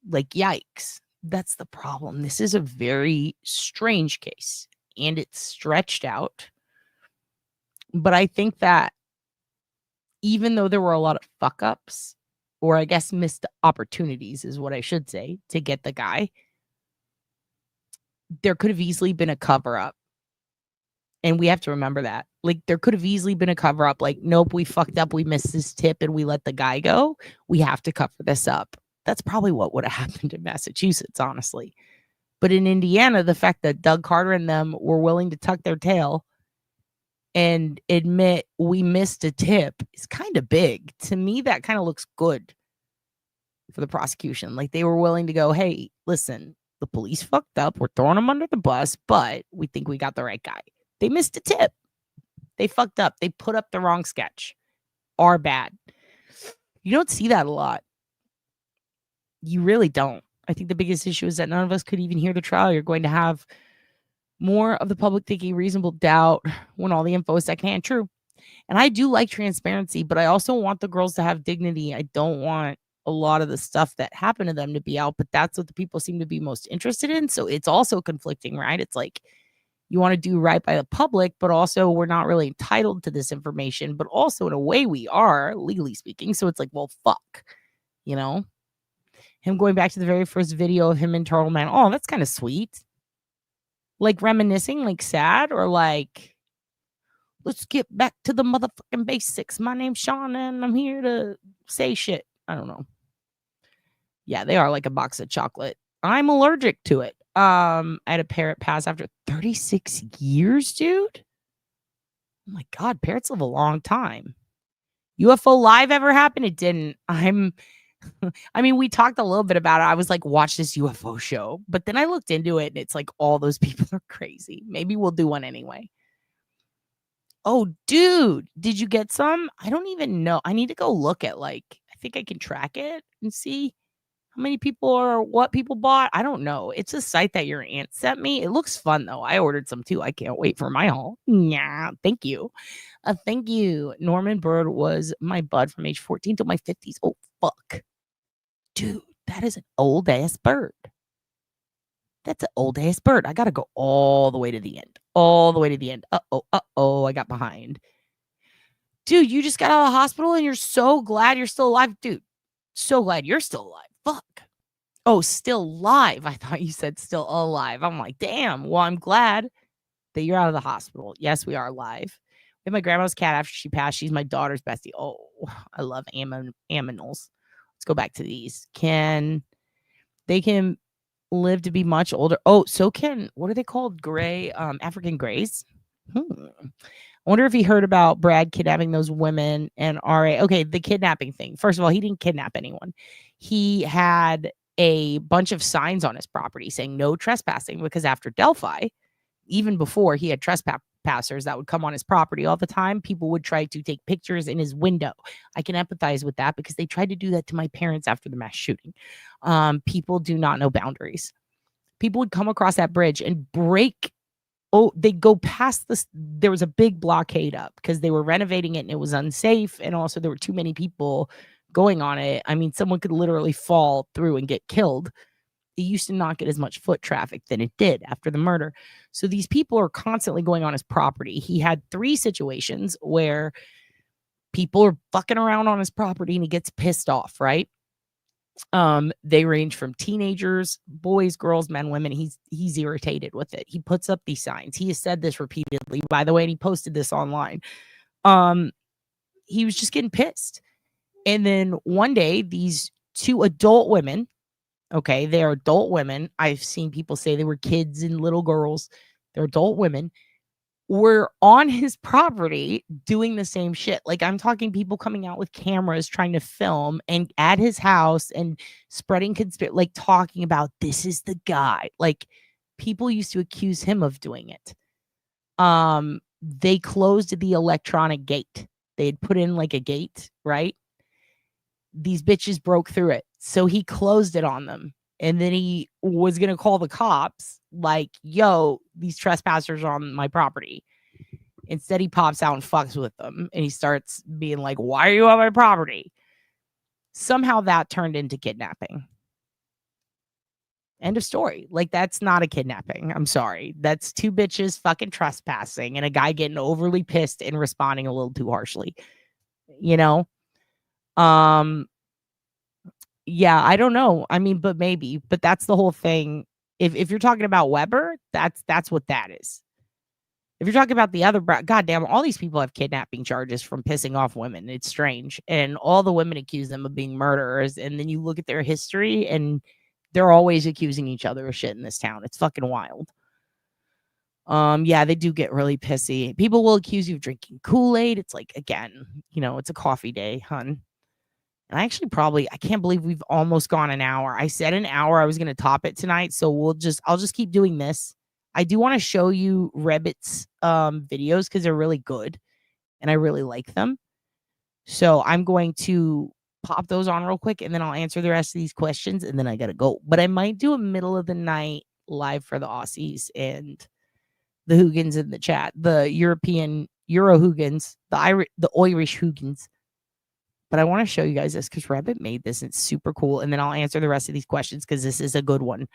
like, yikes. That's the problem. This is a very strange case, and it's stretched out. But I think that even though there were a lot of fuck ups, or I guess missed opportunities is what I should say, to get the guy, there could have easily been a cover up. And we have to remember that. Like, there could have easily been a cover up. Like, nope, we fucked up. We missed this tip and we let the guy go. We have to cover this up. That's probably what would have happened in Massachusetts, honestly. But in Indiana, the fact that Doug Carter and them were willing to tuck their tail and admit we missed a tip is kind of big. To me, that kind of looks good for the prosecution. Like, they were willing to go, hey, listen, the police fucked up. We're throwing them under the bus, but we think we got the right guy. They missed a tip. They fucked up. They put up the wrong sketch. Our bad. You don't see that a lot. You really don't. I think the biggest issue is that none of us could even hear the trial. You're going to have more of the public thinking reasonable doubt when all the info is secondhand true. And I do like transparency, but I also want the girls to have dignity. I don't want a lot of the stuff that happened to them to be out, but that's what the people seem to be most interested in. So it's also conflicting, right? It's like, you want to do right by the public, but also we're not really entitled to this information, but also in a way we are, legally speaking. So it's like, well, fuck, him going back to the very first video of him and Turtle Man. Oh, that's kind of sweet. Like reminiscing, like sad, or like, let's get back to the motherfucking basics. My name's Shauna and I'm here to say shit. I don't know. Yeah, they are like a box of chocolate. I'm allergic to it. I had a parrot pass after 36 years, dude. Oh my God, parrots live a long time. UFO live ever happened? It didn't. I mean, we talked a little bit about it. I was like, watch this UFO show. But then I looked into it and it's like, all those people are crazy. Maybe we'll do one anyway. Oh, dude, did you get some? I don't even know. I need to go look at, I think I can track it and see how many people or what people bought. I don't know. It's a site that your aunt sent me. It looks fun, though. I ordered some, too. I can't wait for my haul. Yeah, thank you. Thank you. Norman Bird was my bud from age 14 to my 50s. Oh, fuck. Dude, that is an old-ass bird. That's an old-ass bird. I got to go all the way to the end. All the way to the end. Uh-oh, I got behind. Dude, you just got out of the hospital and you're so glad you're still alive. Dude, so glad you're still alive. Fuck. Oh, still live. I thought you said still alive. I'm like, damn. Well, I'm glad that you're out of the hospital. Yes, we are live. We have my grandma's cat after she passed. She's my daughter's bestie. Oh, I love aminals. Let's go back to these. They can live to be much older. Oh, so what are they called? Gray, African grays. I wonder if he heard about Brad kidnapping those women and RA. Okay, the kidnapping thing. First of all, he didn't kidnap anyone. He had a bunch of signs on his property saying no trespassing, because after Delphi, even before, he had trespassers that would come on his property all the time. People would try to take pictures in his window. I can empathize with that because they tried to do that to my parents after the mass shooting. People do not know boundaries. People would come across that bridge and break. Oh, they go past this. There was a big blockade up because they were renovating it and it was unsafe. And also there were too many people going on it. I mean, someone could literally fall through and get killed. It used to not get as much foot traffic than it did after the murder. So these people are constantly going on his property. He had 3 situations where people are fucking around on his property and he gets pissed off, right? They range from teenagers, boys, girls, men, women. He's irritated with it. He puts up these signs. He has said this repeatedly, by the way, and he posted this online. He was just getting pissed. And then one day, these two adult women, okay, they're adult women. I've seen people say they were kids and little girls. They're adult women. Were on his property doing the same shit. Like, I'm talking people coming out with cameras trying to film and at his house and spreading like talking about this is the guy. Like, people used to accuse him of doing it. They closed the electronic gate. They had put in like a gate, right? These bitches broke through it. So he closed it on them. And then he was going to call the cops like, yo, these trespassers are on my property. Instead, he pops out and fucks with them. And he starts being like, why are you on my property? Somehow that turned into kidnapping. End of story. Like, that's not a kidnapping. I'm sorry. That's two bitches fucking trespassing and a guy getting overly pissed and responding a little too harshly. You know? Yeah, I don't know. I mean, but maybe. But that's the whole thing. If you're talking about Weber, that's what that is. If you're talking about the other, goddamn, all these people have kidnapping charges from pissing off women. It's strange. And all the women accuse them of being murderers. And then you look at their history and they're always accusing each other of shit in this town. It's fucking wild. Yeah, they do get really pissy. People will accuse you of drinking Kool-Aid. It's like, again, you know, it's a coffee day, hun. And I actually I can't believe we've almost gone an hour. I said an hour I was going to top it tonight. So I'll just keep doing this. I do want to show you Rebbit's videos because they're really good and I really like them. So I'm going to pop those on real quick and then I'll answer the rest of these questions and then I got to go. But I might do a middle of the night live for the Aussies and the Hoogans in the chat, the European Euro Hoogans, the Irish Hoogans. But I want to show you guys this because Rebbit made this. It's super cool. And then I'll answer the rest of these questions because this is a good one.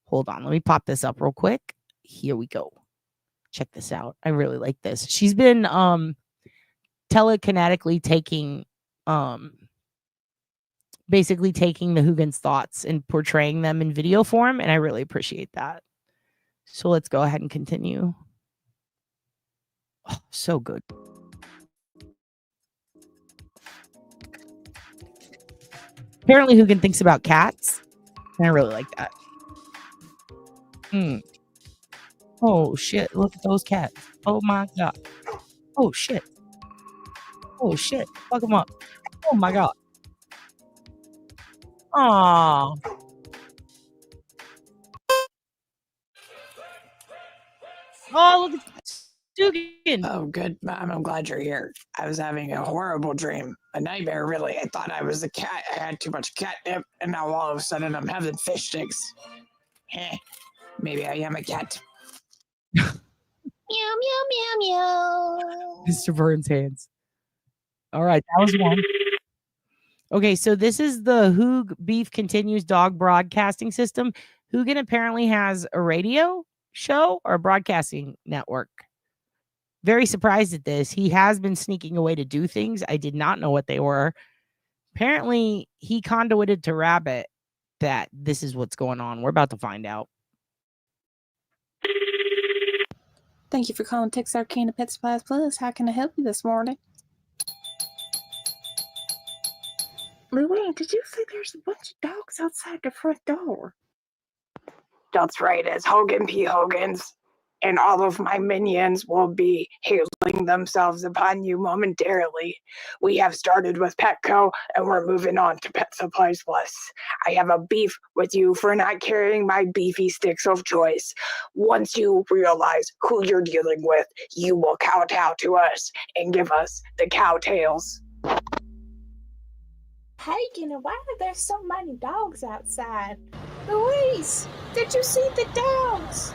Hold on. Let me pop this up real quick. Here we go. Check this out. I really like this. She's been telekinetically taking basically taking the Hoogan's thoughts and portraying them in video form. And I really appreciate that. So let's go ahead and continue. Oh, so good. Apparently Hoogan thinks about cats. And I really like that. Oh, shit. Look at those cats. Oh, my God. Oh, shit. Oh, shit. Fuck them up. Oh, my God. Aww. Oh, look at Dugan. Oh, good, Mom. I'm glad you're here. I was having a horrible dream. A nightmare, really. I thought I was a cat. I had too much catnip, and now all of a sudden I'm having fish sticks. Maybe I am a cat. Meow, meow, meow, meow. Mr. Burns' hands. All right, that was one. Okay, so this is the Hoog Beef Continues dog broadcasting system. Hoogan apparently has a radio show or a broadcasting network. Very surprised at this. He has been sneaking away to do things. I did not know what they were. Apparently, he conduited to Rabbit that this is what's going on. We're about to find out. Thank you for calling Texarkana Pet Supplies Plus. How can I help you this morning? Luann, did you see there's a bunch of dogs outside the front door? That's right. It's Hogan P. Hogan's, and all of my minions will be hailing themselves upon you momentarily. We have started with Petco, and we're moving on to Pet Supplies Plus. I have a beef with you for not carrying my beefy sticks of choice. Once you realize who you're dealing with, you will kowtow to us and give us the cow tails. Hagen, why are there so many dogs outside? Louise, did you see the dogs?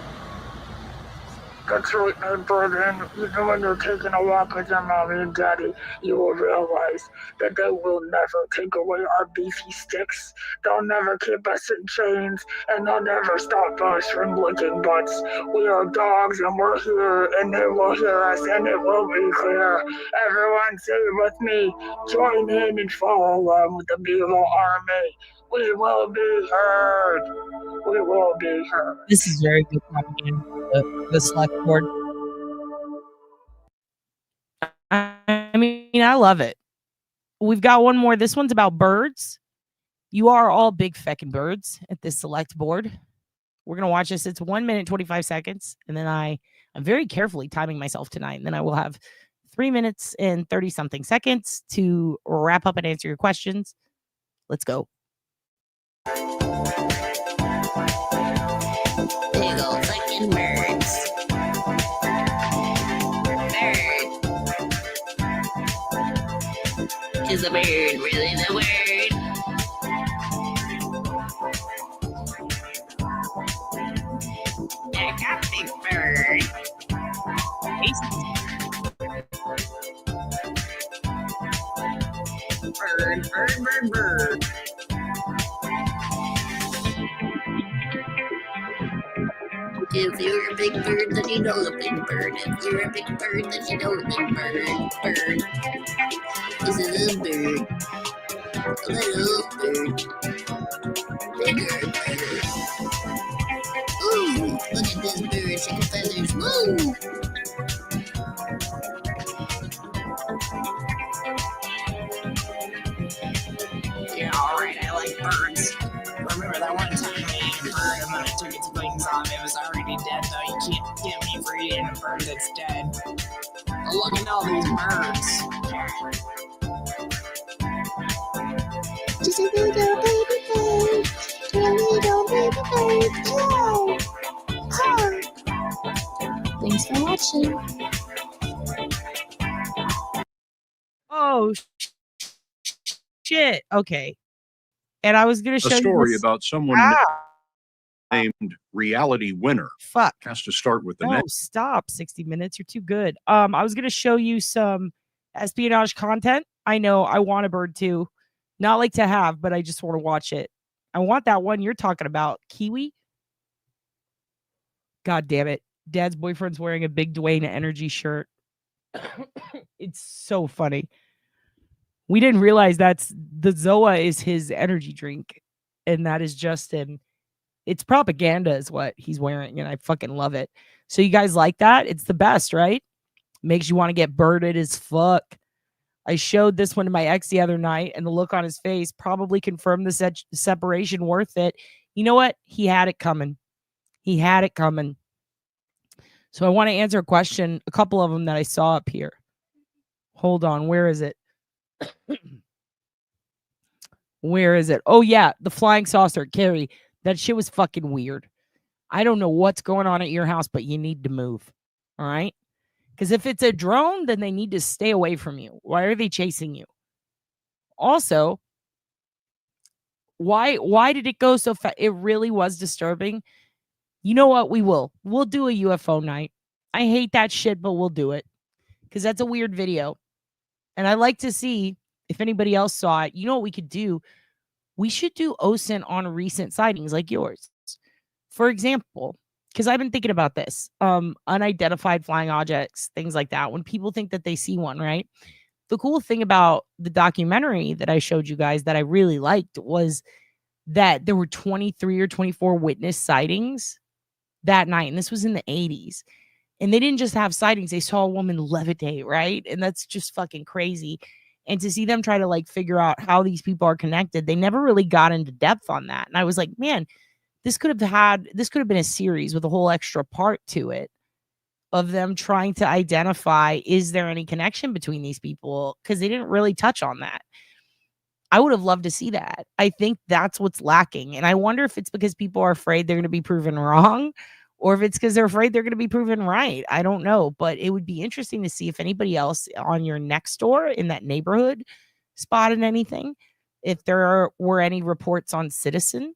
That's right, my brother. Even when you're taking a walk with your mommy and daddy, you will realize that they will never take away our beefy sticks. They'll never keep us in chains, and they'll never stop us from licking butts. We are dogs, and we're here, and they will hear us, and it will be clear. Everyone say it with me. Join in and follow along with the Beagle Army. We will be heard. We will be heard. This is very good propaganda for the select board. I mean, I love it. We've got one more. This one's about birds. You are all big feckin' birds at this select board. We're going to watch this. It's 1 minute, 25 seconds. And then I'm very carefully timing myself tonight. And then I will have 3 minutes and 30 something seconds to wrap up and answer your questions. Let's go. Big old fucking birds. Bird. Is a bird really the word? I got big bird. Bird, bird, bird, bird. If you're a big bird, then you know a big bird. If you're a big bird, then you know a big bird. Bird. This is a bird. A little bird. Bigger bird. Ooh, look at this bird shaking feathers. Woo! Yeah, alright, I like birds. Remember that one time I ate a bird and then I took its wings off? It was already dead, though. You can't get me for eating a bird that's dead. But look at all these birds. Just a little baby bird. A little baby bird. Hello. Hi. Thanks for watching. Oh, shit. Okay. And I was going to show A story you this. about someone named Reality Winner. Fuck. Has to start with the No, name. stop. 60 minutes. You're too good. I was going to show you some espionage content. I know I want a bird too. Not like to have, but I just want to watch it. I want that one you're talking about. Kiwi. God damn it. Dad's boyfriend's wearing a big Dwayne Energy shirt. It's so funny. We didn't realize that's the Zoa is his energy drink. And that is Justin. It's propaganda is what he's wearing. And I fucking love it. So you guys like that? It's the best, right? Makes you want to get birded as fuck. I showed this one to my ex the other night, and the look on his face probably confirmed the separation worth it. You know what? He had it coming. He had it coming. So I want to answer a question, a couple of them that I saw up here. Hold on. Where is it? Where is it? Oh, yeah. The flying saucer. Carrie, that shit was fucking weird. I don't know what's going on at your house, but you need to move. All right? Because if it's a drone, then they need to stay away from you. Why are they chasing you? Also, why did it go so fast? It really was disturbing. You know what? We'll do a UFO night. I hate that shit, but we'll do it. Because that's a weird video. And I like to see if anybody else saw it. You know what we could do? We should do OSINT on recent sightings like yours. For example, because I've been thinking about this. Unidentified flying objects, things like that. When people think that they see one, right? The cool thing about the documentary that I showed you guys that I really liked was that there were 23 or 24 witness sightings that night. And this was in the 80s. And they didn't just have sightings. They saw a woman levitate, right? And that's just fucking crazy. And to see them try to like figure out how these people are connected, they never really got into depth on that. And I was like, man, this could have been a series with a whole extra part to it of them trying to identify, is there any connection between these people? Because they didn't really touch on that. I would have loved to see that. I think that's what's lacking. And I wonder if it's because people are afraid they're going to be proven wrong, or if it's because they're afraid they're going to be proven right. I don't know. But it would be interesting to see if anybody else on your next door in that neighborhood spotted anything. If there were any reports on Citizen.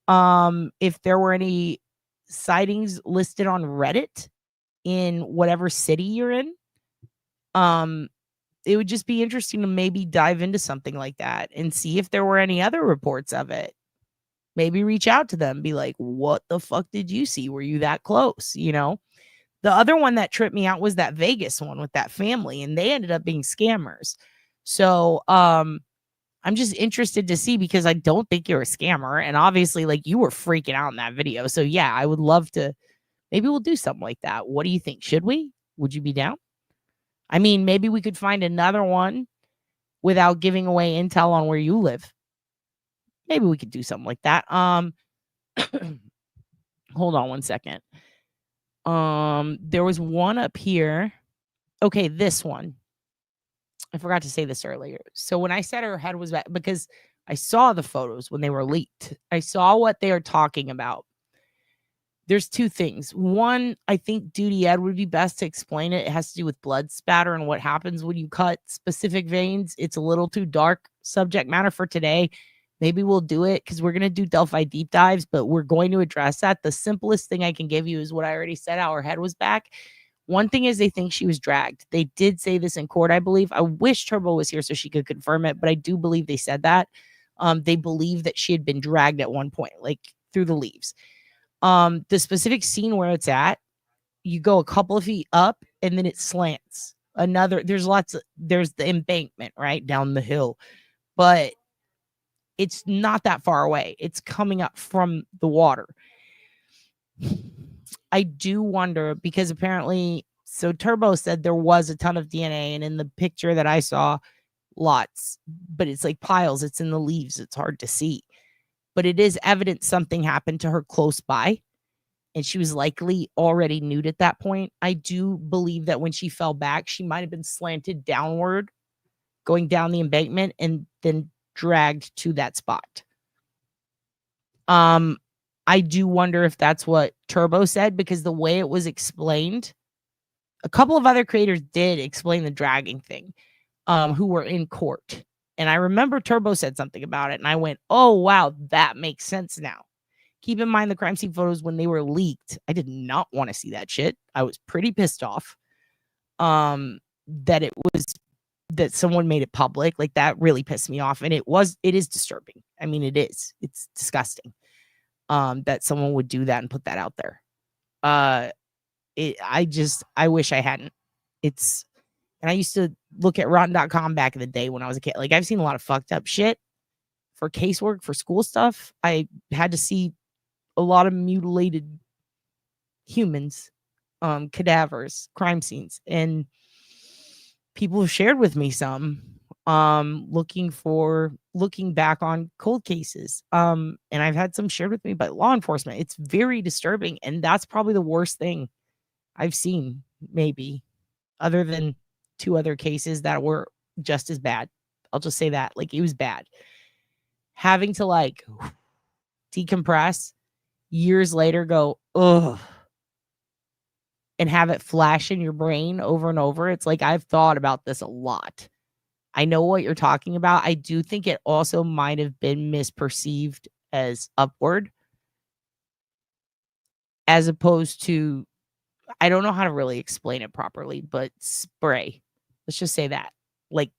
If there were any sightings listed on Reddit in whatever city you're in. It would just be interesting to maybe dive into something like that and see if there were any other reports of it. Maybe reach out to them, be like, what the fuck did you see? Were you that close? You know, the other one that tripped me out was that Vegas one with that family, and they ended up being scammers. So, I'm just interested to see, because I don't think you're a scammer. And obviously, like, you were freaking out in that video. So yeah, I would love to, maybe we'll do something like that. What do you think? Should we? Would you be down? I mean, maybe we could find another one without giving away intel on where you live. Maybe we could do something like that. Hold on one second. There was one up here. Okay, this one. I forgot to say this earlier. So when I said her head was back, because I saw the photos when they were leaked, I saw what they are talking about. There's two things. One, I think Duty Ed would be best to explain it. It has to do with blood spatter and what happens when you cut specific veins. It's a little too dark subject matter for today. Maybe we'll do it because we're going to do Delphi deep dives, but we're going to address that. The simplest thing I can give you is what I already said, how her head was back. One thing is they think she was dragged. They did say this in court, I believe. I wish Turbo was here so she could confirm it, but I do believe they said that. They believe that she had been dragged at one point, like through the leaves. The specific scene where it's at, you go a couple of feet up and then it slants. There's the embankment right down the hill, but it's not that far away. It's coming up from the water. I do wonder, because apparently, so Turbo said there was a ton of DNA, and in the picture that I saw, lots, but it's like piles. It's in the leaves. It's hard to see, but it is evident something happened to her close by, and she was likely already nude at that point. I do believe that when she fell back, she might have been slanted downward, going down the embankment, and then dragged to that spot. I do wonder if that's what Turbo said, because the way it was explained, a couple of other creators did explain the dragging thing, who were in court. And I remember Turbo said something about it, and I went, oh, wow, that makes sense now. Keep in mind the crime scene photos when they were leaked. I did not want to see that shit. I was pretty pissed off that someone made it public. Like, that really pissed me off. And it is disturbing. I mean, it is. It's disgusting that someone would do that and put that out there. I wish I hadn't. And I used to look at rotten.com back in the day when I was a kid. Like, I've seen a lot of fucked up shit for casework, for school stuff. I had to see a lot of mutilated humans, cadavers, crime scenes, and people have shared with me some looking back on cold cases. And I've had some shared with me by law enforcement. It's very disturbing, and that's probably the worst thing I've seen, maybe, other than two other cases that were just as bad. I'll just say that. Like, it was bad. Having to, like, decompress, years later go, ugh, and have it flash in your brain over and over. It's like, I've thought about this a lot. I know what you're talking about. I do think it also might have been misperceived as upward, as opposed to, I don't know how to really explain it properly, but spray. Let's just say that. Like,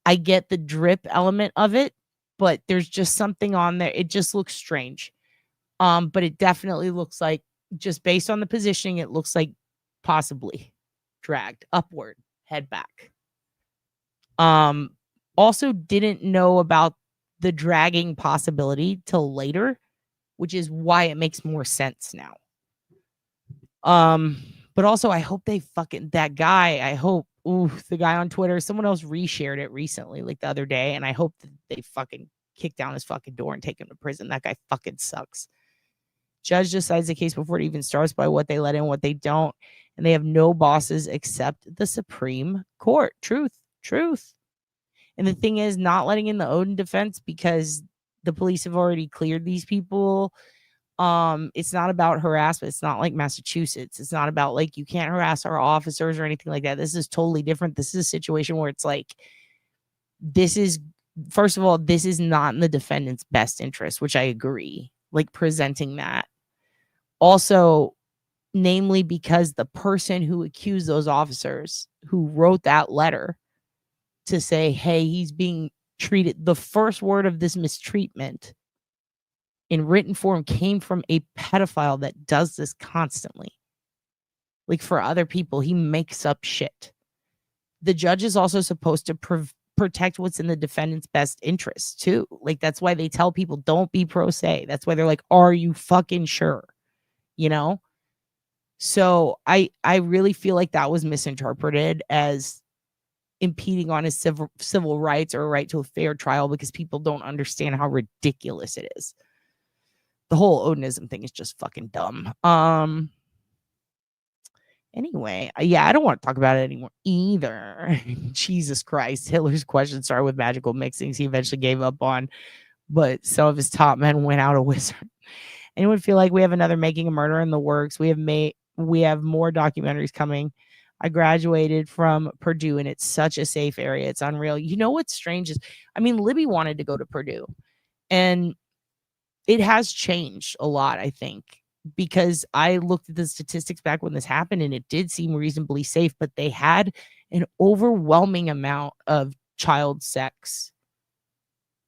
I get the drip element of it, but there's just something on there. It just looks strange. But it definitely looks like, just based on the positioning, it looks like possibly dragged upward, head back. Also didn't know about the dragging possibility till later, which is why it makes more sense now. But also, I hope the guy on Twitter, someone else reshared it recently, like the other day, and I hope that they fucking kick down his fucking door and take him to prison. That guy fucking sucks. Judge decides the case before it even starts by what they let in, what they don't, and they have no bosses except the Supreme Court. Truth. And the thing is, not letting in the Odin defense because the police have already cleared these people. It's not about harassment. It's not like Massachusetts. It's not about, like, you can't harass our officers or anything like that. This is totally different. This is a situation where it's like, first of all, this is not in the defendant's best interest, which I agree. Like, presenting that. Also, namely because the person who accused those officers, who wrote that letter to say, hey, he's being treated, the first word of this mistreatment in written form came from a pedophile that does this constantly. Like, for other people, he makes up shit. The judge is also supposed to protect what's in the defendant's best interest too. Like, that's why they tell people don't be pro se. That's why they're like, are you fucking sure? You know? So I really feel like that was misinterpreted as impeding on his civil rights or a right to a fair trial, because people don't understand how ridiculous it is. The whole Odinism thing is just fucking dumb. Anyway, yeah, I don't want to talk about it anymore either. Jesus Christ. Hitler's question started with magical mixings he eventually gave up on, but some of his top men went out a wizard. Anyone feel like we have another Making a Murder in the works? We have more documentaries coming. I graduated from Purdue and it's such a safe area. It's unreal. You know what's strange is, I mean, Libby wanted to go to Purdue, and it has changed a lot, I think, because I looked at the statistics back when this happened and it did seem reasonably safe, but they had an overwhelming amount of child sex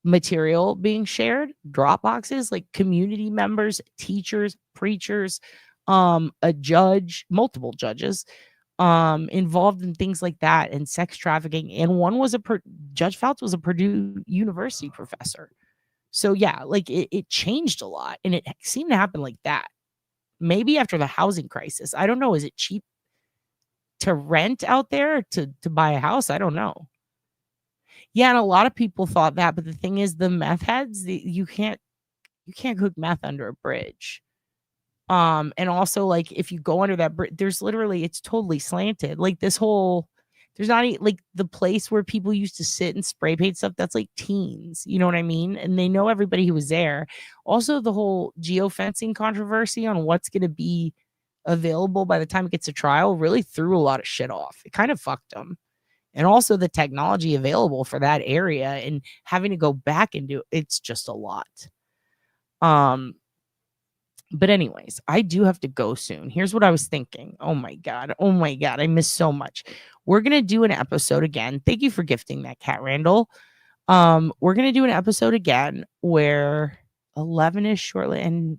material being shared, drop boxes, like community members, teachers, preachers, a judge, multiple judges, involved in things like that, and sex trafficking. And one was Judge Fouts was a Purdue University professor. So yeah, like it changed a lot, and it seemed to happen like that. Maybe after the housing crisis. I don't know. Is it cheap to rent out there to buy a house? I don't know. Yeah, and a lot of people thought that, but the thing is, the meth heads, you can't cook meth under a bridge. And also, like, if you go under that bridge, there's literally, it's totally slanted. Like, this whole, there's not like the place where people used to sit and spray paint stuff. That's like teens, you know what I mean? And they know everybody who was there. Also, the whole geofencing controversy on what's going to be available by the time it gets to trial really threw a lot of shit off. It kind of fucked them. And also the technology available for that area and having to go back and do it's just a lot. But anyways, I do have to go soon. Here's what I was thinking. Oh my God. I missed so much. We're going to do an episode again. Thank you for gifting that, Cat Randall. We're going to do an episode again where 11-ish shortly, and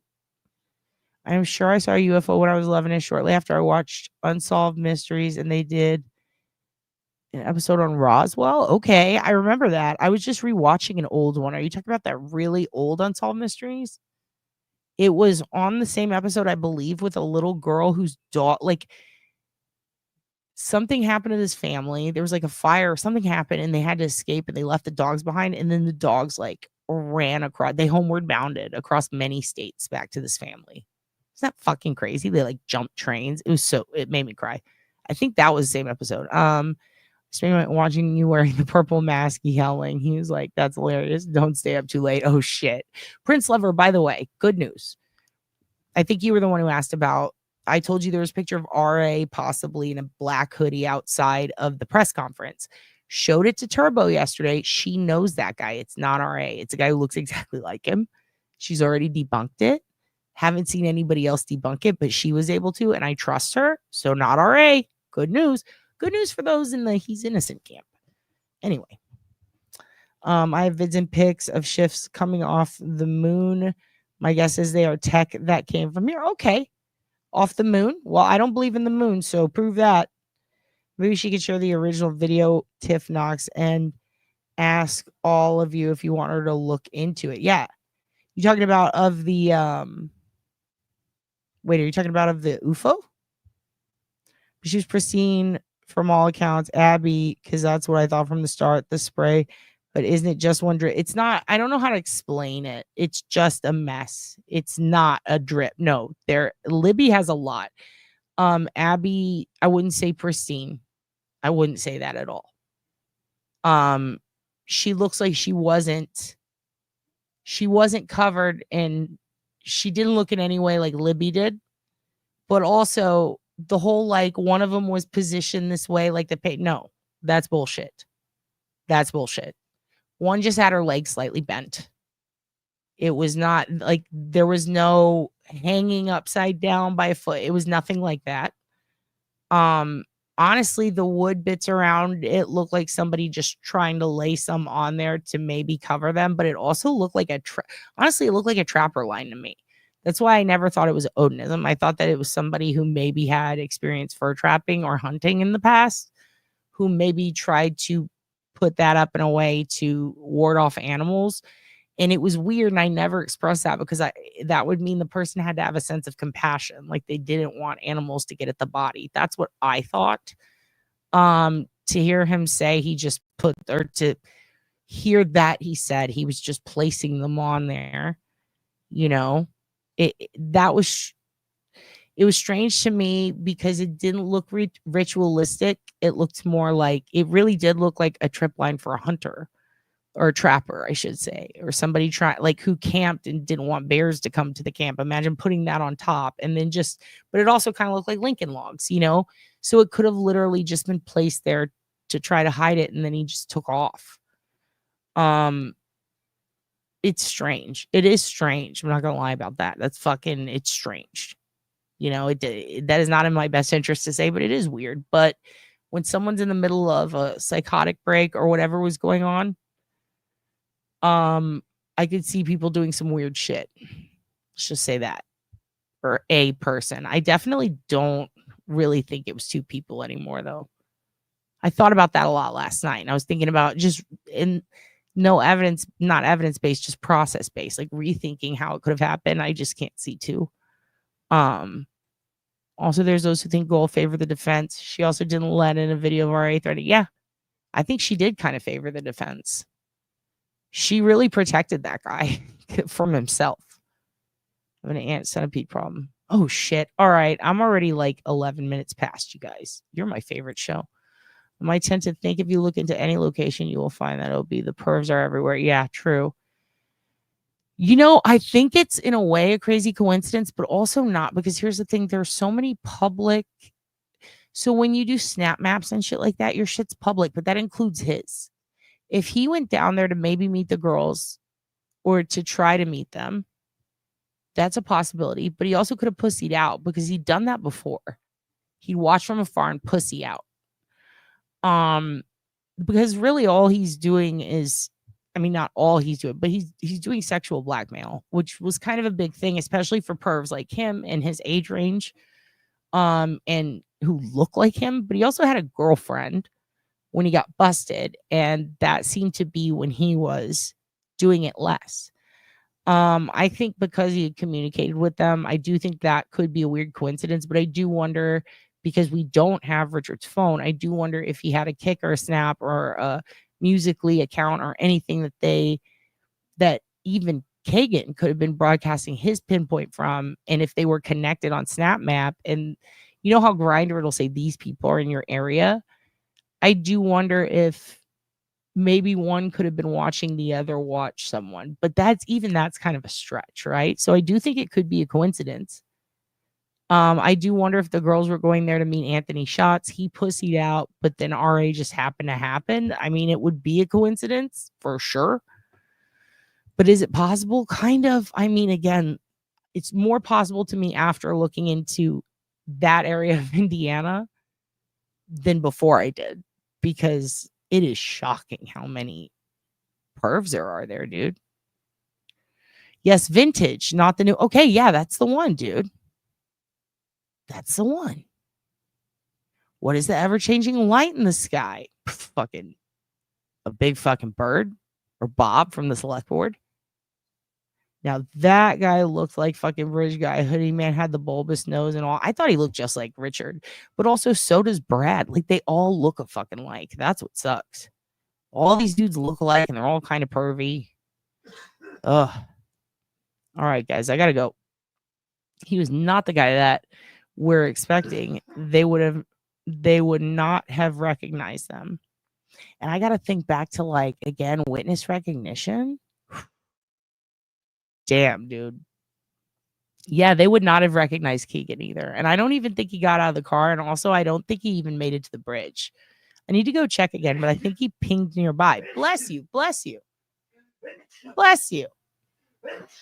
I'm sure I saw a UFO when I was 11-ish shortly after I watched Unsolved Mysteries, and they did an episode on Roswell. Okay, I remember that. I was just rewatching an old one. Are you talking about that really old Unsolved Mysteries? It was on the same episode, I believe, with a little girl whose dog, like, something happened to this family. There was like a fire or something happened, and they had to escape, and they left the dogs behind. And then the dogs like ran across, they homeward bounded across many states back to this family. Isn't that fucking crazy? They like jumped trains. It made me cry. I think that was the same episode. Watching you wearing the purple mask, yelling. He was like, that's hilarious. Don't stay up too late. Oh shit. Prince Lover, by the way, good news. I think you were the one who asked about, I told you there was a picture of RA possibly in a black hoodie outside of the press conference. Showed it to Turbo yesterday. She knows that guy. It's not RA. It's a guy who looks exactly like him. She's already debunked it. Haven't seen anybody else debunk it, but she was able to, and I trust her. So not RA. Good news. Good news for those in the he's innocent camp. Anyway, I have vids and pics of shifts coming off the moon. My guess is they are tech that came from here. Okay. Off the moon. Well, I don't believe in the moon, so prove that. Maybe she could share the original video, Tiff Knox, and ask all of you if you want her to look into it. Yeah. You talking about of the wait, are you talking about of the UFO? She was pristine from all accounts. Abby, because that's what I thought from the start, the spray. But isn't it just one drip? It's not. I don't know how to explain it. It's just a mess. It's not a drip. No, Libby has a lot. Abby, I wouldn't say pristine. I wouldn't say that at all. She looks like she wasn't covered, and she didn't look in any way like Libby did. But also the whole, like, one of them was positioned this way, like no, that's bullshit. That's bullshit. One just had her legs slightly bent. It was not like there was no hanging upside down by a foot. It was nothing like that. Honestly, the wood bits around it looked like somebody just trying to lay some on there to maybe cover them, but it also looked like honestly, it looked like a trapper line to me. That's why I never thought it was Odinism. I thought that it was somebody who maybe had experience fur trapping or hunting in the past, who maybe tried to put that up in a way to ward off animals. And it was weird, and I never expressed that because that would mean the person had to have a sense of compassion, like they didn't want animals to get at the body. That's what I thought. To hear him say he just put, or to hear that he said he was just placing them on there, that was it was strange to me because it didn't look ritualistic. It looked more like, it really did look like a trip line for a hunter. Or a trapper, I should say, or somebody who camped and didn't want bears to come to the camp. Imagine putting that on top and then but it also kind of looked like Lincoln logs, so it could have literally just been placed there to try to hide it. And then he just took off. It's strange. It is strange. I'm not going to lie about that. It's strange. That is not in my best interest to say, but it is weird. But when someone's in the middle of a psychotic break or whatever was going on, I could see people doing some weird shit. Let's just say that. Or a person. I definitely don't really think it was two people anymore, though. I thought about that a lot last night, and I was thinking about just not evidence-based, just process-based, like rethinking how it could have happened. I just can't see two. Also, there's those who think goal favor the defense. She also didn't let in a video of RA threatening. Yeah, I think she did kind of favor the defense. She really protected that guy from himself. I have an ant centipede problem. Oh, shit. All right. I'm already like 11 minutes past, you guys. You're my favorite show. I might tend to think if you look into any location, you will find that it'll be the pervs are everywhere. Yeah, true. I think it's in a way a crazy coincidence, but also not, because here's the thing. There's so many public. So when you do snap maps and shit like that, your shit's public, but that includes his. If he went down there to maybe meet the girls or to try to meet them, that's a possibility. But he also could have pussied out because he'd done that before. He'd watch from afar and pussy out. Because really all he's doing is, not all he's doing, but he's doing sexual blackmail, which was kind of a big thing, especially for pervs like him and his age range, and who look like him. But he also had a girlfriend when he got busted, and that seemed to be when he was doing it less. I think because he had communicated with them, I do think that could be a weird coincidence, but I do wonder, because we don't have Richard's phone, I do wonder if he had a Kick or a Snap or a Musical.ly account or anything that even Kagan could have been broadcasting his pinpoint from, and if they were connected on Snap Map, and you know how Grindr it'll say these people are in your area. I do wonder if maybe one could have been watching the other watch someone, but that's kind of a stretch, right? So I do think it could be a coincidence. I do wonder if the girls were going there to meet Anthony Shots. He pussied out, but then RA just happened to happen. It would be a coincidence for sure. But is it possible? Kind of. Again, it's more possible to me after looking into that area of Indiana than before I did, because it is shocking how many pervs there are there, dude. Yes, vintage, not the new. Okay, yeah, that's the one, dude. That's the one. What is the ever-changing light in the sky? Fucking a big fucking bird, or Bob from the select board. Now that guy looked like fucking Rich Guy Hoodie Man, had the bulbous nose and all. I thought he looked just like Richard, but also so does Brad. Like, they all look a fucking like. That's what sucks. All these dudes look alike and they're all kind of pervy. Ugh. All right, guys, I gotta go. He was not the guy that we're expecting. They would not have recognized them. And I gotta think back to, like, again, witness recognition. Damn, dude. Yeah, they would not have recognized Keegan either. And I don't even think he got out of the car. And also, I don't think he even made it to the bridge. I need to go check again, but I think he pinged nearby. Bless you. Bless you. Bless you.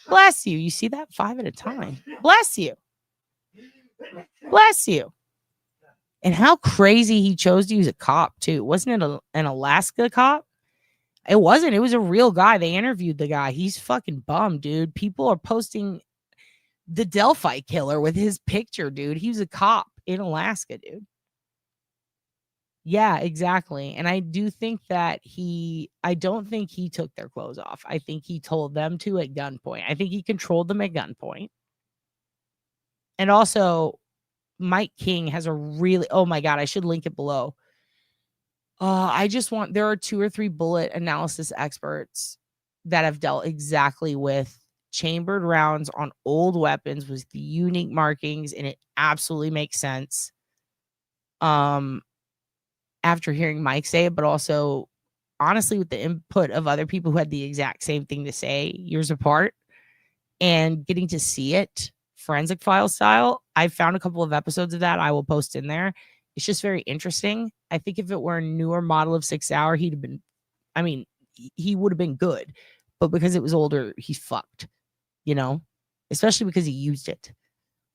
Bless you. You see that? 5 at a time. Bless you. Bless you. And how crazy he chose to use a cop, too. Wasn't it an Alaska cop? It wasn't. It was a real guy. They interviewed the guy. He's fucking bummed, dude. People are posting the Delphi killer with his picture, dude. He was a cop in Alaska, dude. Yeah, exactly. And I do think that I don't think he took their clothes off. I think he told them to at gunpoint. I think he controlled them at gunpoint. And also, Mike King has a really, oh my God, I should link it below. There are 2 or 3 bullet analysis experts that have dealt exactly with chambered rounds on old weapons with the unique markings, and it absolutely makes sense. After hearing Mike say it, but also honestly with the input of other people who had the exact same thing to say years apart and getting to see it forensic file style. I found a couple of episodes of that. I will post in there. It's just very interesting. I think if it were a newer model of 6 Hour, he would have been good. But because it was older, he's fucked, especially because he used it.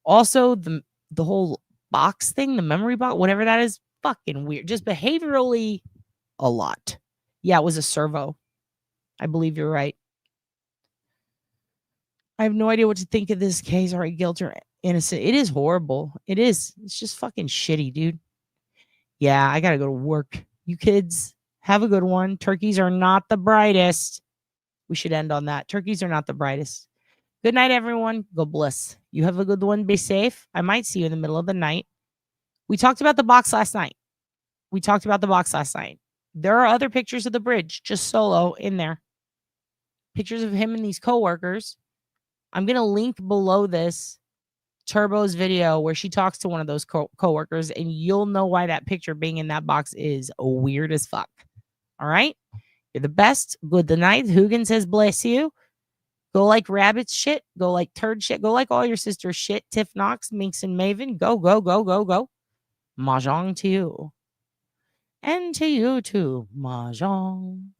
Also, the whole box thing, the memory box, whatever that is, fucking weird. Just behaviorally, a lot. Yeah, it was a servo. I believe you're right. I have no idea what to think of this case. All right, guilt or innocent. It is horrible. It is. It's just fucking shitty, dude. Yeah, I gotta go to work. You kids, have a good one. Turkeys are not the brightest. We should end on that. Turkeys are not the brightest. Good night, everyone. God bless. You have a good one. Be safe. I might see you in the middle of the night. We talked about the box last night. There are other pictures of the bridge, just solo in there. Pictures of him and these coworkers. I'm going to link below this Turbo's video where she talks to one of those coworkers, and you'll know why that picture being in that box is weird as fuck. All right? You're the best. Good night. Hugin says, bless you. Go like rabbits shit. Go like turd shit. Go like all your sisters shit. Tiff Knox, Minx, and Maven. Go, go, go, go, go. Mahjong to you. And to you too. Mahjong.